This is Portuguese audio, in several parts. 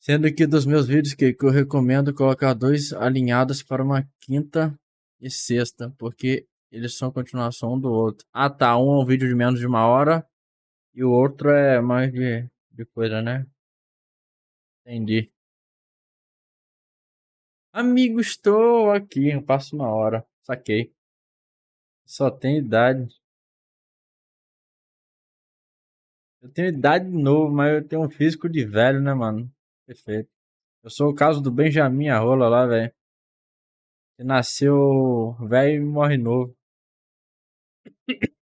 Sendo que dos meus vídeos que eu recomendo colocar dois alinhados para uma quinta e sexta, porque eles são continuação um do outro. Ah tá, um é um vídeo de menos de 1 hora e o outro é mais de coisa, né? Entendi. Amigo, estou aqui, eu passo 1 hora. Saquei. Só tenho idade. Eu tenho idade de novo, mas eu tenho um físico de velho, né, mano? Perfeito. Eu sou o caso do Benjamin Arrola lá, velho. Que nasceu velho e morre novo.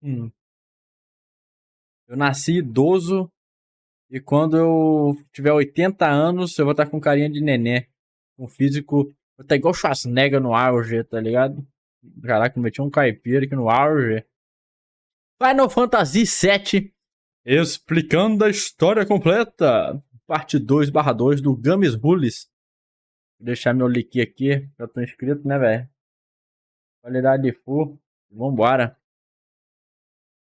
Hum. Eu nasci idoso e quando eu tiver 80 anos, eu vou estar com carinha de neném. Um físico. Vou estar igual o Schwarzenegger no auge, tá ligado? Caraca, eu meti um caipira aqui no auge. Final Fantasy VII. Explicando a história completa. Parte 2/2 do Games Rules. Vou deixar meu link aqui. Já tô inscrito, né, velho? Qualidade full. Vambora.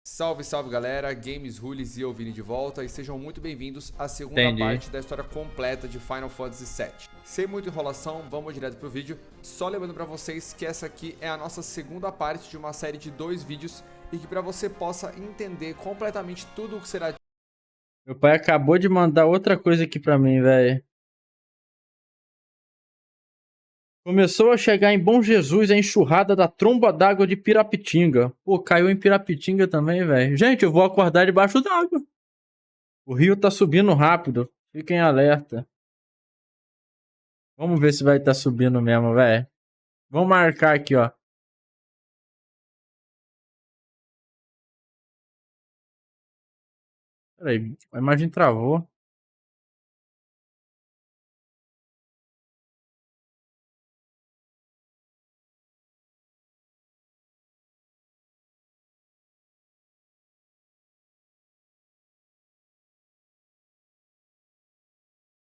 Salve, salve galera, Games Rules e eu Vini de volta e sejam muito bem-vindos à segunda Entendi. parte da história completa de Final Fantasy VII. Sem muita enrolação, vamos direto pro vídeo, só lembrando pra vocês que essa aqui é a nossa segunda parte de uma série de 2 vídeos e que pra você possa entender completamente tudo o que será... Meu pai acabou de mandar outra coisa aqui pra mim, velho. Começou a chegar em Bom Jesus a enxurrada da tromba d'água de Pirapitinga. Pô, caiu em Pirapitinga também, velho. Gente, eu vou acordar debaixo d'água. O rio tá subindo rápido. Fiquem alerta. Vamos ver se vai estar subindo mesmo, velho. Vamos marcar aqui, ó. Peraí, a imagem travou.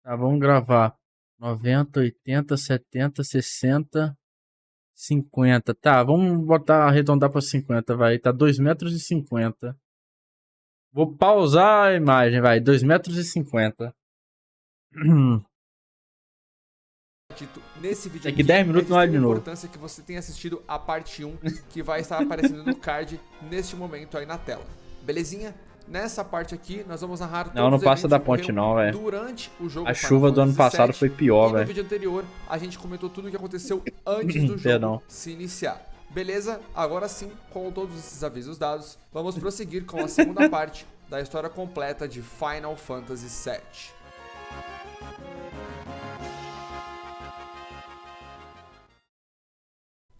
Tá, vamos gravar. 90, 80, 70, 60, 50. Tá, vamos botar, arredondar pra 50, vai. Tá 2,50 m. Vou pausar a imagem, vai. 2,50 m. Nesse vídeo Daqui 10 minutos não é de novo. importância que você tenha assistido a parte 1, que vai estar aparecendo no card neste momento aí na tela. Belezinha? Nessa parte aqui, nós vamos narrar todos não os passa eventos da que ponte ocorreram não, velho. durante o jogo. A chuva do ano passado foi pior, velho. No vídeo anterior, a gente comentou tudo o que aconteceu antes do jogo Perdão. se iniciar. Beleza? Agora sim, com todos esses avisos dados, vamos prosseguir com a segunda parte da história completa de Final Fantasy VII.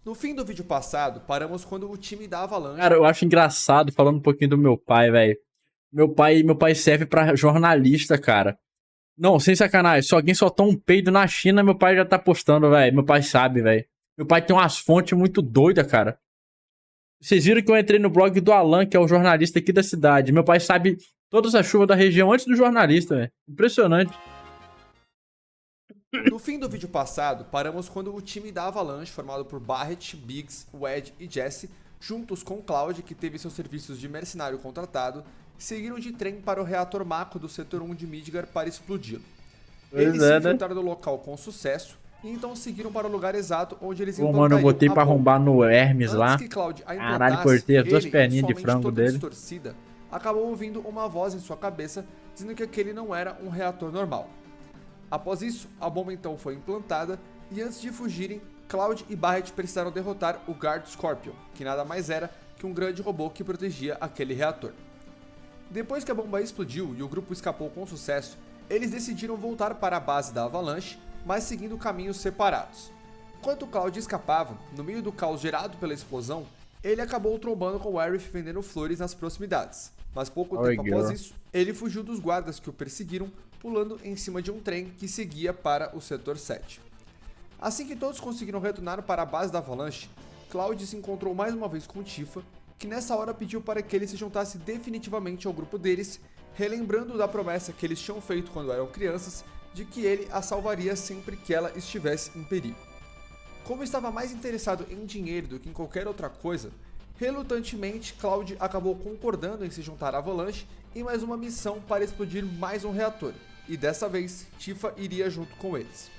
No fim do vídeo passado, paramos quando o time da Avalanche... Cara, eu acho engraçado, falando um pouquinho do meu pai, velho. Meu pai serve pra jornalista, cara. Não, sem sacanagem. Se alguém soltar um peido na China, meu pai já tá postando, velho. Meu pai sabe, velho. Meu pai tem umas fontes muito doidas, cara. Vocês viram que eu entrei no blog do Alan, que é o jornalista aqui da cidade. Meu pai sabe todas as chuvas da região antes do jornalista, velho. Impressionante. No fim do vídeo passado, paramos quando o time da Avalanche, formado por Barret, Biggs, Wedge e Jesse, juntos com Cloud, que teve seus serviços de mercenário contratado, seguiram de trem para o reator Mako do setor 1 de Midgar para explodi-lo. Eles se infiltraram no local com sucesso e então seguiram para o lugar exato onde eles implantariam. Pô, mano, eu botei pra arrombar no Hermes lá. Caralho, cortei as 2 perninhas de frango dele. Acabou ouvindo uma voz em sua cabeça dizendo que aquele não era um reator normal. Após isso, a bomba então foi implantada e antes de fugirem, Cloud e Barret precisaram derrotar o Guard Scorpion, que nada mais era que um grande robô que protegia aquele reator. Depois que a bomba explodiu e o grupo escapou com sucesso, eles decidiram voltar para a base da Avalanche, mas seguindo caminhos separados. Enquanto Cloud escapava, no meio do caos gerado pela explosão, ele acabou trombando com Aerith vendendo flores nas proximidades. Mas pouco tempo após isso, ele fugiu dos guardas que o perseguiram, pulando em cima de um trem que seguia para o setor 7. Assim que todos conseguiram retornar para a base da Avalanche, Cloud se encontrou mais uma vez com Tifa, que nessa hora pediu para que ele se juntasse definitivamente ao grupo deles, relembrando da promessa que eles tinham feito quando eram crianças, de que ele a salvaria sempre que ela estivesse em perigo. Como estava mais interessado em dinheiro do que em qualquer outra coisa, relutantemente Cloud acabou concordando em se juntar à Avalanche em mais uma missão para explodir mais um reator, e dessa vez Tifa iria junto com eles.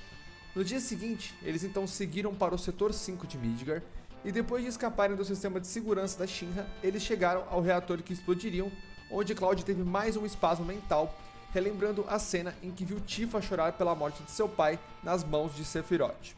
No dia seguinte, eles então seguiram para o setor 5 de Midgar, e depois de escaparem do sistema de segurança da Shinra, eles chegaram ao reator que explodiriam, onde Cloud teve mais um espasmo mental, relembrando a cena em que viu Tifa chorar pela morte de seu pai nas mãos de Sephiroth.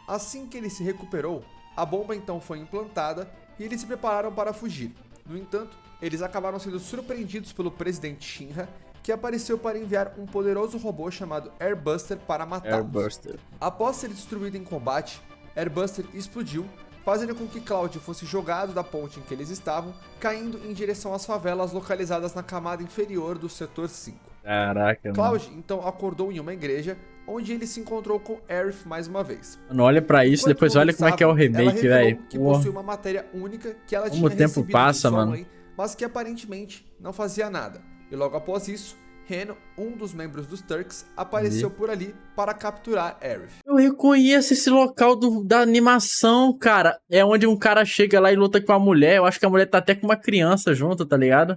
Assim que ele se recuperou, a bomba então foi implantada e eles se prepararam para fugir. No entanto, eles acabaram sendo surpreendidos pelo presidente Shinra, que apareceu para enviar um poderoso robô chamado Airbuster para matá-los. Após ser destruído em combate, Airbuster explodiu, fazendo com que Cloud fosse jogado da ponte em que eles estavam, caindo em direção às favelas localizadas na camada inferior do setor 5. Caraca, Cloud então acordou em uma igreja, onde ele se encontrou com Aerith mais uma vez. Mano, olha pra isso, Enquanto depois olha como é que é o remake, velho. Que possui uma matéria única que ela Como tinha o tempo recebido passa, de sua mano. mãe, mas que aparentemente não fazia nada. E logo após isso, Reno, um dos membros dos Turks, apareceu por ali para capturar Aerith. Eu reconheço esse local da animação, cara. É onde um cara chega lá e luta com a mulher. Eu acho que a mulher tá até com uma criança junto, tá ligado?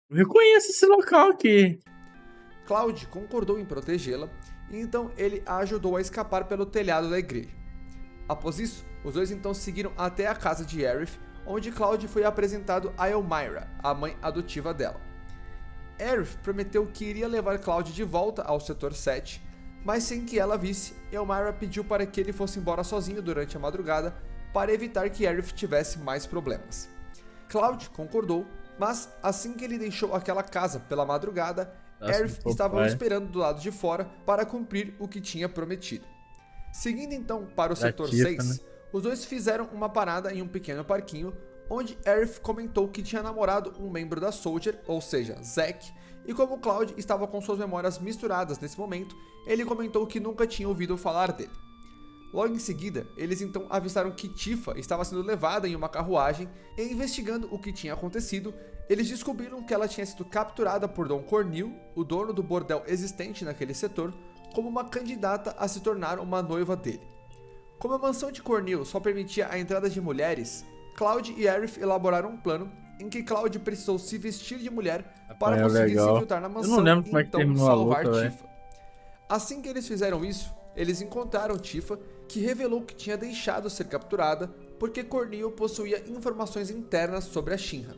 Eu reconheço esse local aqui. Cloud concordou em protegê-la, e então ele a ajudou a escapar pelo telhado da igreja. Após isso, os dois então seguiram até a casa de Aerith, onde Cloud foi apresentado a Elmyra, a mãe adotiva dela. Aerith prometeu que iria levar Cloud de volta ao setor 7, mas sem que ela visse, Elmyra pediu para que ele fosse embora sozinho durante a madrugada para evitar que Aerith tivesse mais problemas. Cloud concordou, mas assim que ele deixou aquela casa pela madrugada, Aerith estava o esperando do lado de fora para cumprir o que tinha prometido. Seguindo então para o setor 6, os dois fizeram uma parada em um pequeno parquinho, onde Aerith comentou que tinha namorado um membro da Soldier, ou seja, Zack, e como Cloud estava com suas memórias misturadas nesse momento, ele comentou que nunca tinha ouvido falar dele. Logo em seguida, eles então avistaram que Tifa estava sendo levada em uma carruagem, e investigando o que tinha acontecido, eles descobriram que ela tinha sido capturada por Don Cornel, o dono do bordel existente naquele setor, como uma candidata a se tornar uma noiva dele. Como a mansão de Cornel só permitia a entrada de mulheres, Cloud e Aerith elaboraram um plano em que Cloud precisou se vestir de mulher para conseguir se infiltrar na mansão e então salvar Tifa. Assim que eles fizeram isso, eles encontraram Tifa, que revelou que tinha deixado ser capturada porque Cornel possuía informações internas sobre a Shinra.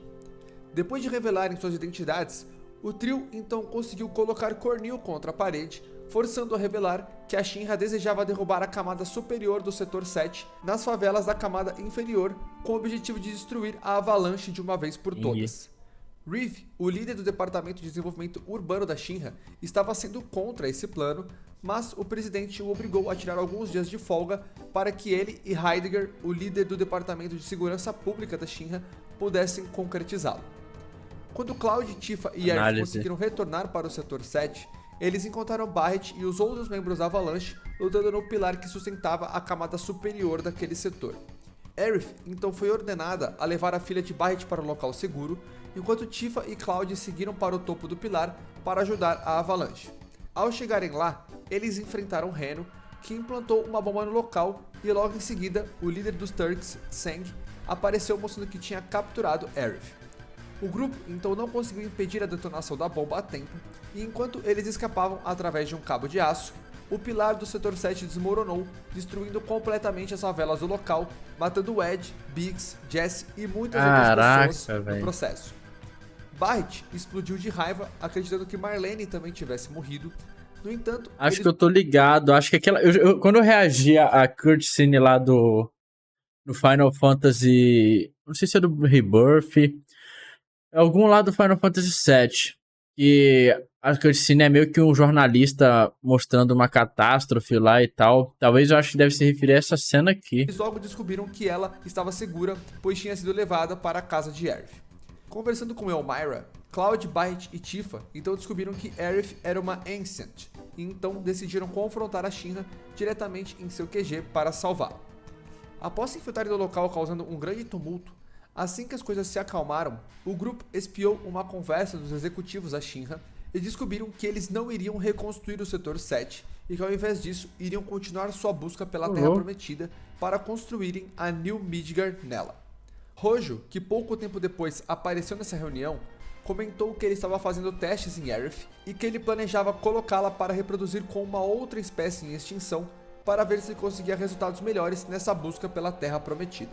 Depois de revelarem suas identidades, o trio então conseguiu colocar Cornel contra a parede, forçando a revelar que a Shinra desejava derrubar a camada superior do setor 7 nas favelas da camada inferior, com o objetivo de destruir a Avalanche de uma vez por todas. Reeve, o líder do Departamento de Desenvolvimento Urbano da Shinra, estava sendo contra esse plano, mas o presidente o obrigou a tirar alguns dias de folga para que ele e Heidegger, o líder do Departamento de Segurança Pública da Shinra, pudessem concretizá-lo. Quando Cloud, Tifa e Aerith conseguiram retornar para o setor 7, eles encontraram Barret e os outros membros da Avalanche lutando no pilar que sustentava a camada superior daquele setor. Aerith então foi ordenada a levar a filha de Barret para o local seguro, enquanto Tifa e Cloud seguiram para o topo do pilar para ajudar a Avalanche. Ao chegarem lá, eles enfrentaram Reno, que implantou uma bomba no local, e logo em seguida, o líder dos Turks, Tseng, apareceu mostrando que tinha capturado Aerith. O grupo então não conseguiu impedir a detonação da bomba a tempo, e enquanto eles escapavam através de um cabo de aço, o pilar do setor 7 desmoronou, destruindo completamente as favelas do local, matando Ed, Biggs, Jesse e muitas outras pessoas no processo. Barret explodiu de raiva, acreditando que Marlene também tivesse morrido. No entanto, acho que eu tô ligado. Acho que aquela. Quando eu reagi a cutscene lá do Final Fantasy. Não sei se é do Rebirth. Algum lá do Final Fantasy VII. E a cutscene é meio que um jornalista mostrando uma catástrofe lá e tal. Talvez eu acho que deve se referir a essa cena aqui. Eles logo descobriram que ela estava segura, pois tinha sido levada para a casa de Aerith. Conversando com Elmyra, Cloud, Barret e Tifa então descobriram que Aerith era uma Ancient, e então decidiram confrontar a Shinra diretamente em seu QG para salvá-la. Após se infiltrarem no local causando um grande tumulto, assim que as coisas se acalmaram, o grupo espiou uma conversa dos executivos da Shinra e descobriram que eles não iriam reconstruir o setor 7 e que ao invés disso iriam continuar sua busca pela Terra Prometida para construírem a New Midgar nela. Hojo, que pouco tempo depois apareceu nessa reunião, comentou que ele estava fazendo testes em Aerith e que ele planejava colocá-la para reproduzir com uma outra espécie em extinção para ver se conseguia resultados melhores nessa busca pela Terra Prometida.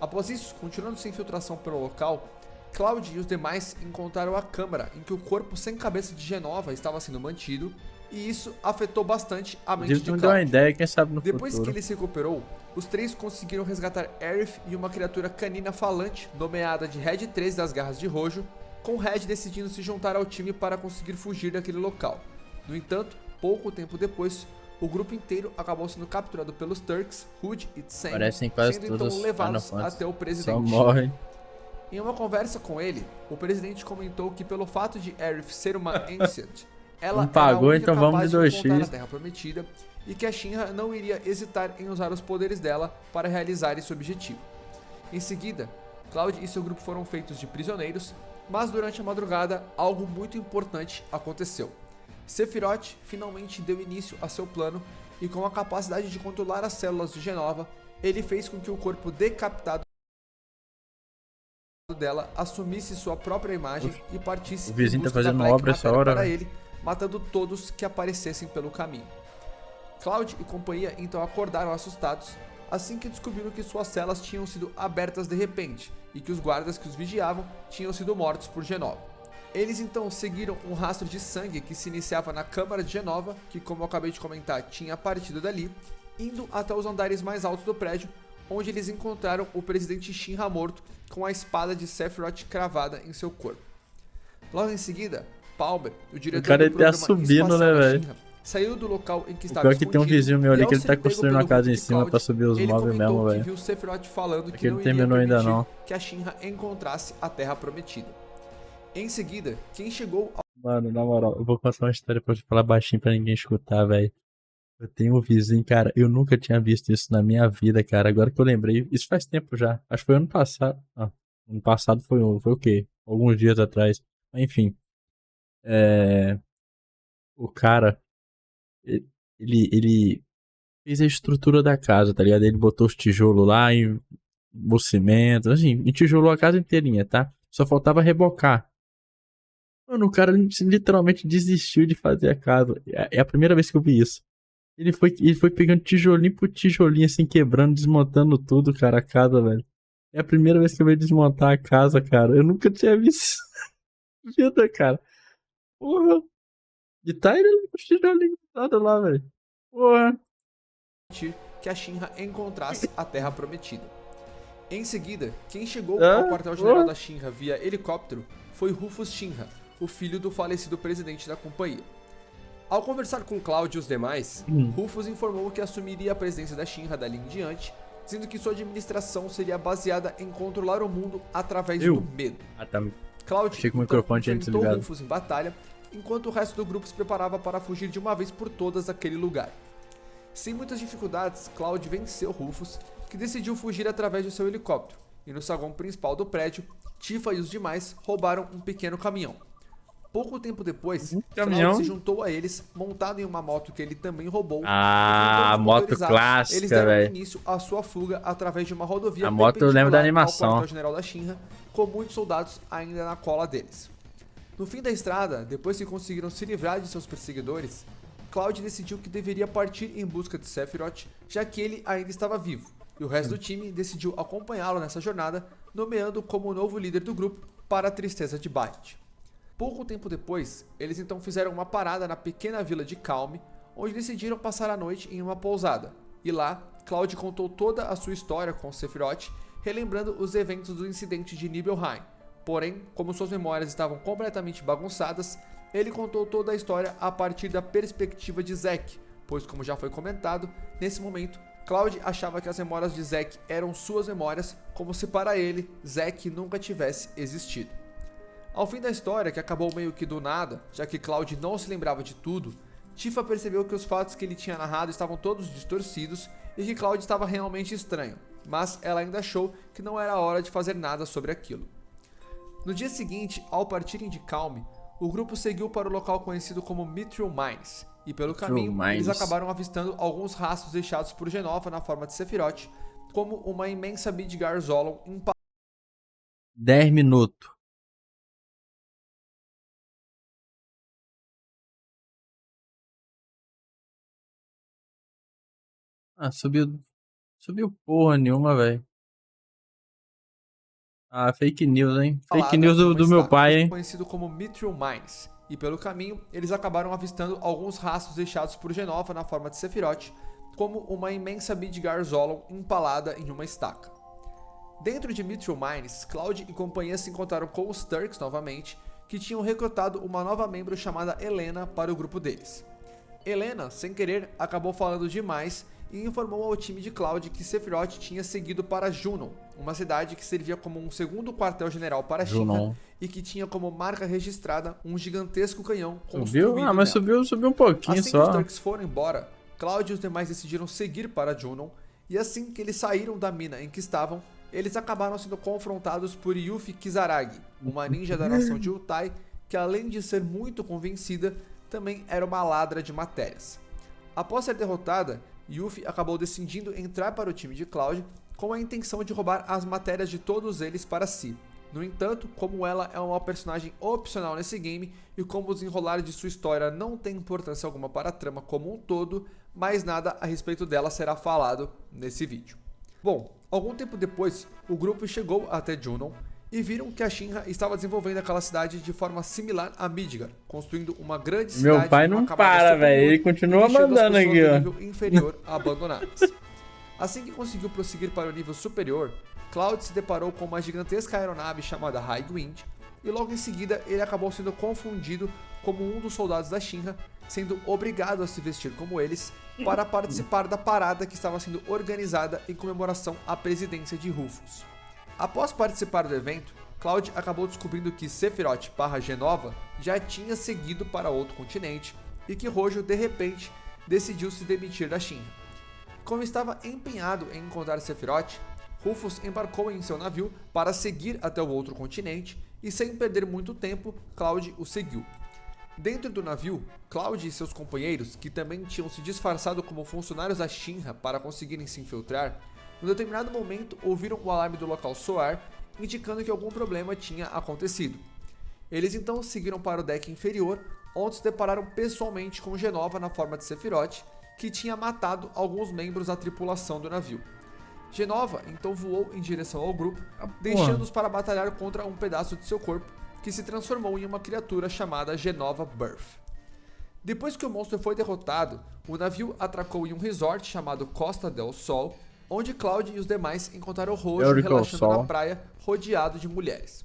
Após isso, continuando sua infiltração pelo local, Cloud e os demais encontraram a câmara em que o corpo sem cabeça de Jenova estava sendo mantido, e isso afetou bastante a mente de Não deu uma Cloud. ideia, quem sabe no Depois futuro. que ele se recuperou, os três conseguiram resgatar Aerith e uma criatura canina falante nomeada de Red 13 das Garras de Rojo, com Red decidindo se juntar ao time para conseguir fugir daquele local. No entanto, pouco tempo depois, o grupo inteiro acabou sendo capturado pelos Turks, Hood e Tseng, Parecem quase sendo então todos levados Final Fantasy. até o Só presidente. morrem. Em uma conversa com ele, o presidente comentou que pelo fato de Aerith ser uma Ancient, ela Não pagou, era a única então vamos capaz de de 2x. voltar à Terra Prometida, e que a Shinra não iria hesitar em usar os poderes dela para realizar esse objetivo. Em seguida, Cloud e seu grupo foram feitos de prisioneiros, mas durante a madrugada algo muito importante aconteceu. Sephiroth finalmente deu início a seu plano e, com a capacidade de controlar as células de Jenova, ele fez com que o corpo decapitado dela assumisse sua própria imagem e partisse O vizinho em tá busca da fazendo Black obra essa Matter hora, para velho. ele, matando todos que aparecessem pelo caminho. Cloud e companhia então acordaram assustados assim que descobriram que suas celas tinham sido abertas de repente e que os guardas que os vigiavam tinham sido mortos por Jenova. Eles então seguiram um rastro de sangue que se iniciava na câmara de Jenova, que, como eu acabei de comentar, tinha partido dali, indo até os andares mais altos do prédio, onde eles encontraram o presidente Shinra morto com a espada de Sephiroth cravada em seu corpo. Logo em seguida, Palmer, o diretor cara do ele tá programa subindo, espacial né, da velho? Shinra, saiu do local em que O estava pior é que tem um escondido, vizinho meu e ali ao que ele ser tá pego construindo pelo uma casa grupo em de cima Cloud, pra subir os ele móveis comentou mesmo, que velho. viu Sephiroth falando É que que ele não iria terminou ainda permitir não. que a Shinra encontrasse a Terra Prometida. Em seguida, quem chegou Mano, na moral, eu vou contar uma história pra te falar baixinho pra ninguém escutar, velho. Eu tenho um vizinho, cara, eu nunca tinha visto isso na minha vida, cara. Agora que eu lembrei, isso faz tempo já. Acho que foi ano passado. Ah, ano passado foi o quê? Alguns dias atrás. Enfim, é... o cara, ele fez a estrutura da casa, tá ligado? Ele botou os tijolos lá e o cimento, assim, entijolou a casa inteirinha, tá? Só faltava rebocar. Mano, o cara literalmente desistiu de fazer a casa. É a primeira vez que eu vi isso. Ele foi pegando tijolinho por tijolinho, assim, quebrando, desmontando tudo, cara, a casa, velho. É a primeira vez que eu vi desmontar a casa, cara. Eu nunca tinha visto isso na vida, cara. Porra. E tá ele com os tijolinhos nada lá, velho. Porra. que a Shinra encontrasse a Terra Prometida. Em seguida, quem chegou Ah, ao quartel-general oh. da Shinra via helicóptero foi Rufus Shinra, o filho do falecido presidente da companhia. Ao conversar com Cloud e os demais, Rufus informou que assumiria a presidência da Shinra dali em diante, dizendo que sua administração seria baseada em controlar o mundo através do medo. Ah, tá. Cloud Achei que o então microfone tinha enfrentou desligado. Rufus em batalha, enquanto o resto do grupo se preparava para fugir de uma vez por todas daquele lugar. Sem muitas dificuldades, Cloud venceu Rufus, que decidiu fugir através de seu helicóptero, e no saguão principal do prédio, Tifa e os demais roubaram um pequeno caminhão. Pouco tempo depois, caminhão? Cloud se juntou a eles, montado em uma moto que ele também roubou. Ah, e com todos moto motorizados, clássica, eles deram velho. início à sua fuga através de uma rodovia A moto eu lembro da perpendicular animação. ao quartel-general da Shinra, com muitos soldados ainda na cola deles. No fim da estrada, depois que conseguiram se livrar de seus perseguidores, Cloud decidiu que deveria partir em busca de Sephiroth, já que ele ainda estava vivo, e o resto do time decidiu acompanhá-lo nessa jornada, nomeando como o novo líder do grupo para a tristeza de Barret. Pouco tempo depois, eles então fizeram uma parada na pequena vila de Calm, onde decidiram passar a noite em uma pousada, e lá, Cloud contou toda a sua história com Sephiroth, relembrando os eventos do incidente de Nibelheim. Porém, como suas memórias estavam completamente bagunçadas, ele contou toda a história a partir da perspectiva de Zack, pois, como já foi comentado, nesse momento, Cloud achava que as memórias de Zack eram suas memórias, como se para ele, Zack nunca tivesse existido. Ao fim da história, que acabou meio que do nada, já que Cloud não se lembrava de tudo, Tifa percebeu que os fatos que ele tinha narrado estavam todos distorcidos e que Cloud estava realmente estranho, mas ela ainda achou que não era hora de fazer nada sobre aquilo. No dia seguinte, ao partirem de Calm, o grupo seguiu para o local conhecido como Mithril Mines, e pelo caminho eles acabaram avistando alguns rastros deixados por Jenova na forma de Sephiroth, como uma imensa Midgar Zolom 10 minutos. Ah, subiu porra nenhuma, velho. Ah, fake news, hein? Fake Instalada news do, numa do meu estaca pai, hein? conhecido como Mithril Mines, e pelo caminho eles acabaram avistando alguns rastros deixados por Genova na forma de Sephiroth, como uma imensa Midgar Zolom empalada em uma estaca. Dentro de Mithril Mines, Cloud e companhia se encontraram com os Turks novamente, que tinham recrutado uma nova membro chamada Helena para o grupo deles. Helena, sem querer, acabou falando demais e informou ao time de Cloud que Sephiroth tinha seguido para Junon, uma cidade que servia como um segundo quartel-general para Shinra Junon. e que tinha como marca registrada um gigantesco canhão Subiu? construído Ah, mas nela. subiu um pouquinho Assim que os só. Turks foram embora, Cloud e os demais decidiram seguir para Junon, e assim que eles saíram da mina em que estavam, eles acabaram sendo confrontados por Yuffie Kizaragi, uma ninja da nação de Utai, que além de ser muito convencida, também era uma ladra de matérias. Após ser derrotada, Yuffie acabou decidindo entrar para o time de Cloud com a intenção de roubar as matérias de todos eles para si. No entanto, como ela é uma personagem opcional nesse game e como o desenrolar de sua história não tem importância alguma para a trama como um todo, mais nada a respeito dela será falado nesse vídeo. Bom, algum tempo depois, o grupo chegou até Junon e viram que a Shinra estava desenvolvendo aquela cidade de forma similar a Midgar, construindo uma grande cidade. Meu pai em uma não camada para, superior velho. Ele e continua deixando as mandando pessoas aqui, do ó. nível inferior abandonadas. Assim que conseguiu prosseguir para o nível superior, Cloud se deparou com uma gigantesca aeronave chamada High Wind, e logo em seguida ele acabou sendo confundido como um dos soldados da Shinra, sendo obrigado a se vestir como eles para participar da parada que estava sendo organizada em comemoração à presidência de Rufus. Após participar do evento, Cloud acabou descobrindo que Sephiroth Genova já tinha seguido para outro continente e que Hojo de repente decidiu se demitir da Shinra. Como estava empenhado em encontrar Sephiroth, Rufus embarcou em seu navio para seguir até o outro continente e, sem perder muito tempo, Cloud o seguiu. Dentro do navio, Cloud e seus companheiros, que também tinham se disfarçado como funcionários da Shinra para conseguirem se infiltrar, em determinado momento ouviram o alarme do local soar, indicando que algum problema tinha acontecido. Eles então seguiram para o deck inferior, onde se depararam pessoalmente com Genova na forma de Sephiroth, que tinha matado alguns membros da tripulação do navio. Genova então voou em direção ao grupo, deixando-os para batalhar contra um pedaço de seu corpo, que se transformou em uma criatura chamada Genova Birth. Depois que o monstro foi derrotado, o navio atracou em um resort chamado Costa del Sol, onde Cloud e os demais encontraram Hojo relaxando na praia, rodeado de mulheres.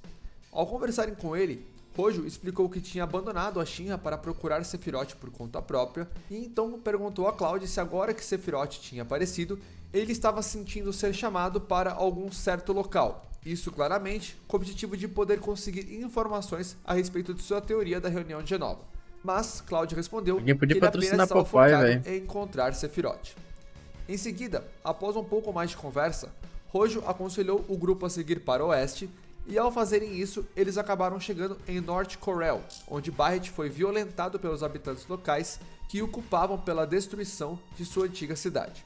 Ao conversarem com ele, Hojo explicou que tinha abandonado a Shinra para procurar Sephiroth por conta própria, e então perguntou a Cloud se agora que Sephiroth tinha aparecido, ele estava sentindo ser chamado para algum certo local. Isso claramente com o objetivo de poder conseguir informações a respeito de sua teoria da reunião de Genova. Mas Cloud respondeu que ele apenas estava focado em encontrar Sephiroth. Em seguida, após um pouco mais de conversa, Hojo aconselhou o grupo a seguir para o oeste, e ao fazerem isso, eles acabaram chegando em North Corel, onde Barret foi violentado pelos habitantes locais que o culpavam pela destruição de sua antiga cidade.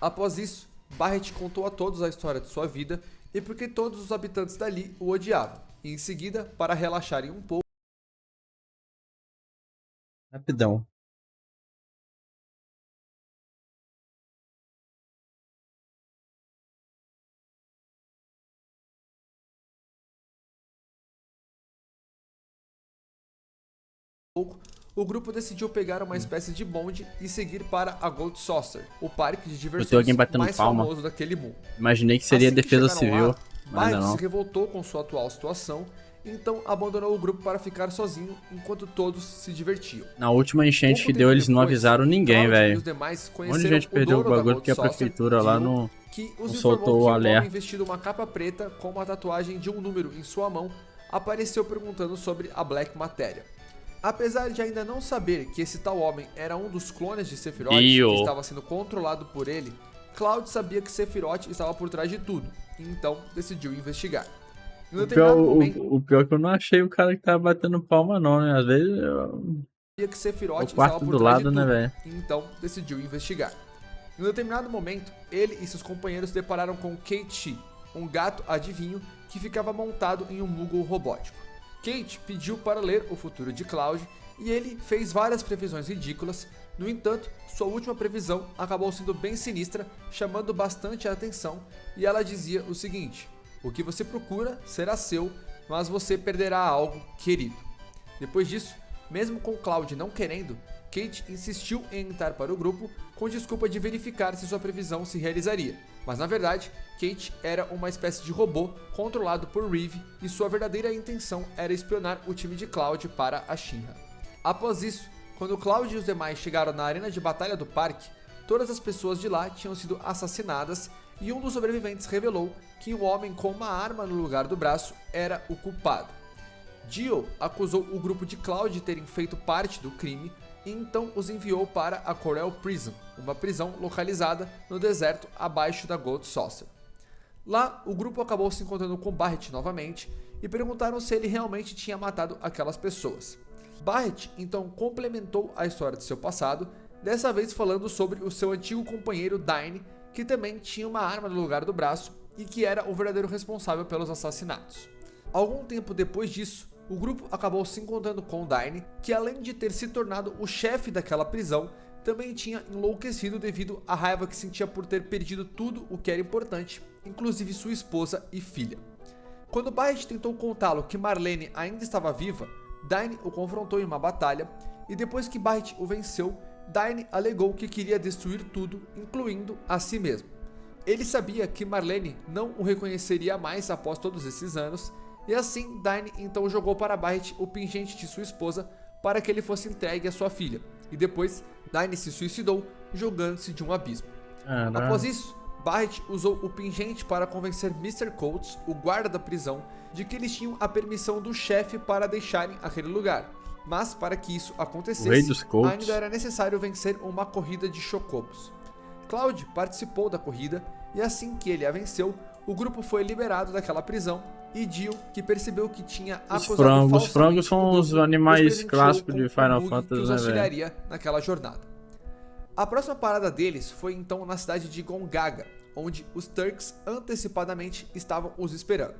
Após isso, Barret contou a todos a história de sua vida e porque todos os habitantes dali o odiavam, e em seguida, para relaxarem um pouco, Rapidão. o grupo decidiu pegar uma espécie de bonde e seguir para a Gold Saucer, o parque de diversões mais famoso daquele mundo. Imaginei que seria defesa civil, mas não. Se revoltou com sua atual situação, então abandonou o grupo para ficar sozinho enquanto todos se divertiam. Na última enchente que deu, eles não avisaram ninguém, velho. Um monte de gente perdeu o bagulho porque a prefeitura lá não soltou o alerta. Vestido uma capa preta com uma tatuagem de um número em sua mão, apareceu perguntando sobre a Black Matéria. Apesar de ainda não saber que esse tal homem era um dos clones de Sephiroth que estava sendo controlado por ele, Cloud sabia que Sephiroth estava por trás de tudo, e então decidiu investigar. O pior é que eu não achei o cara que tava batendo palma não, né? Às vezes sabia que Sephiroth estava por trás de tudo, né, velho? E então decidiu investigar. Em um determinado momento, ele e seus companheiros se depararam com Kate, um gato adivinho que ficava montado em um Moogle robótico. Kate pediu para ler o futuro de Cloud e ele fez várias previsões ridículas. No entanto, sua última previsão acabou sendo bem sinistra, chamando bastante a atenção, e ela dizia o seguinte: o que você procura será seu, mas você perderá algo querido. Depois disso, mesmo com Cloud não querendo, Kate insistiu em entrar para o grupo com desculpa de verificar se sua previsão se realizaria. Mas na verdade, Kate era uma espécie de robô controlado por Reeve e sua verdadeira intenção era espionar o time de Cloud para a Shinra. Após isso, quando Cloud e os demais chegaram na arena de batalha do parque, todas as pessoas de lá tinham sido assassinadas e um dos sobreviventes revelou que um homem com uma arma no lugar do braço era o culpado. Dio acusou o grupo de Cloud de terem feito parte do crime e então os enviou para a Corel Prison, uma prisão localizada no deserto abaixo da Gold Saucer. Lá, o grupo acabou se encontrando com Barret novamente e perguntaram se ele realmente tinha matado aquelas pessoas. Barret então complementou a história de seu passado, dessa vez falando sobre o seu antigo companheiro Dyne, que também tinha uma arma no lugar do braço e que era o verdadeiro responsável pelos assassinatos. Algum tempo depois disso, o grupo acabou se encontrando com Dyne, que além de ter se tornado o chefe daquela prisão, também tinha enlouquecido devido à raiva que sentia por ter perdido tudo o que era importante, inclusive sua esposa e filha. Quando Barret tentou contá-lo que Marlene ainda estava viva, Dyne o confrontou em uma batalha, e depois que Barret o venceu, Dyne alegou que queria destruir tudo, incluindo a si mesmo. Ele sabia que Marlene não o reconheceria mais após todos esses anos, e assim Dyne então jogou para Barret o pingente de sua esposa para que ele fosse entregue à sua filha, e depois Dyne se suicidou jogando-se de um abismo. Após isso, Barret usou o pingente para convencer Mr. Coates, o guarda da prisão, de que eles tinham a permissão do chefe para deixarem aquele lugar, mas para que isso acontecesse, ainda era necessário vencer uma corrida de chocobos. Cloud participou da corrida e assim que ele a venceu, o grupo foi liberado daquela prisão e Dio, que percebeu que tinha acusado os frangos são os animais clássicos de Final Fantasy, que os auxiliaria naquela jornada. A próxima parada deles foi então na cidade de Gongaga, onde os Turks antecipadamente estavam os esperando.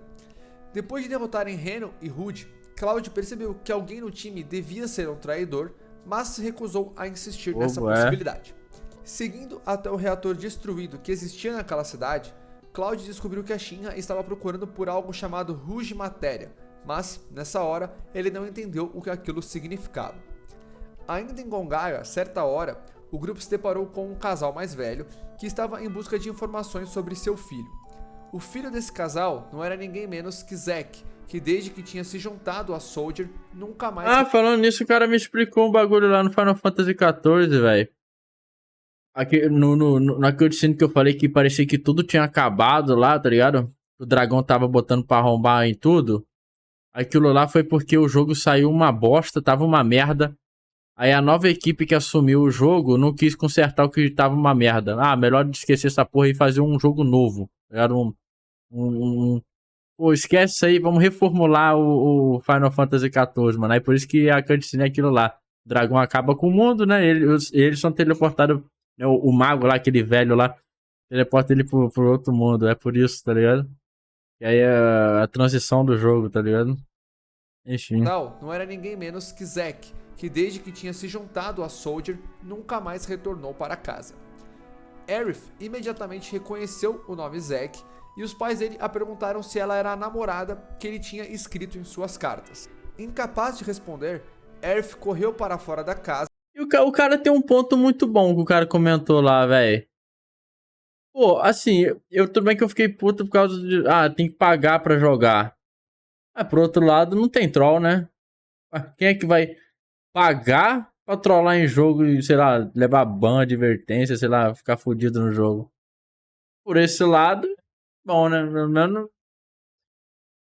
Depois de derrotarem Reno e Rude, Cloud percebeu que alguém no time devia ser um traidor, mas se recusou a insistir nessa possibilidade. Seguindo até o reator destruído que existia naquela cidade, Cloud descobriu que a Shinra estava procurando por algo chamado Rouge Matéria, mas, nessa hora, ele não entendeu o que aquilo significava. Ainda em Gongaga, certa hora, o grupo se deparou com um casal mais velho que estava em busca de informações sobre seu filho. O filho desse casal não era ninguém menos que Zack, que desde que tinha se juntado a Soldier, nunca mais... falando nisso, o cara me explicou um bagulho lá no Final Fantasy XIV, velho. Aqui, na cutscene que eu falei que parecia que tudo tinha acabado lá, tá ligado? O dragão tava botando pra arrombar em tudo. Aquilo lá foi porque o jogo saiu uma bosta, tava uma merda. Aí a nova equipe que assumiu o jogo não quis consertar o que tava uma merda. Melhor esquecer essa porra e fazer um jogo novo. Era Pô, esquece isso aí, vamos reformular o Final Fantasy XIV, mano. Aí por isso que a cutscene é aquilo lá. O dragão acaba com o mundo, né? Eles são teleportados. O mago lá, aquele velho lá, teleporta ele pro outro mundo. É por isso, tá ligado? E aí a transição do jogo, tá ligado? Enfim. Não era ninguém menos que Zack, que desde que tinha se juntado a Soldier, nunca mais retornou para casa. Aerith imediatamente reconheceu o nome Zack, e os pais dele a perguntaram se ela era a namorada que ele tinha escrito em suas cartas. Incapaz de responder, Aerith correu para fora da casa. E o cara tem um ponto muito bom que o cara comentou lá, velho. Pô, assim, tudo bem que eu fiquei puto por causa de... tem que pagar pra jogar. Mas, por outro lado, não tem troll, né? Quem é que vai pagar pra trollar em jogo e, sei lá, levar ban, advertência, sei lá, ficar fudido no jogo? Por esse lado, bom, né? Pelo menos...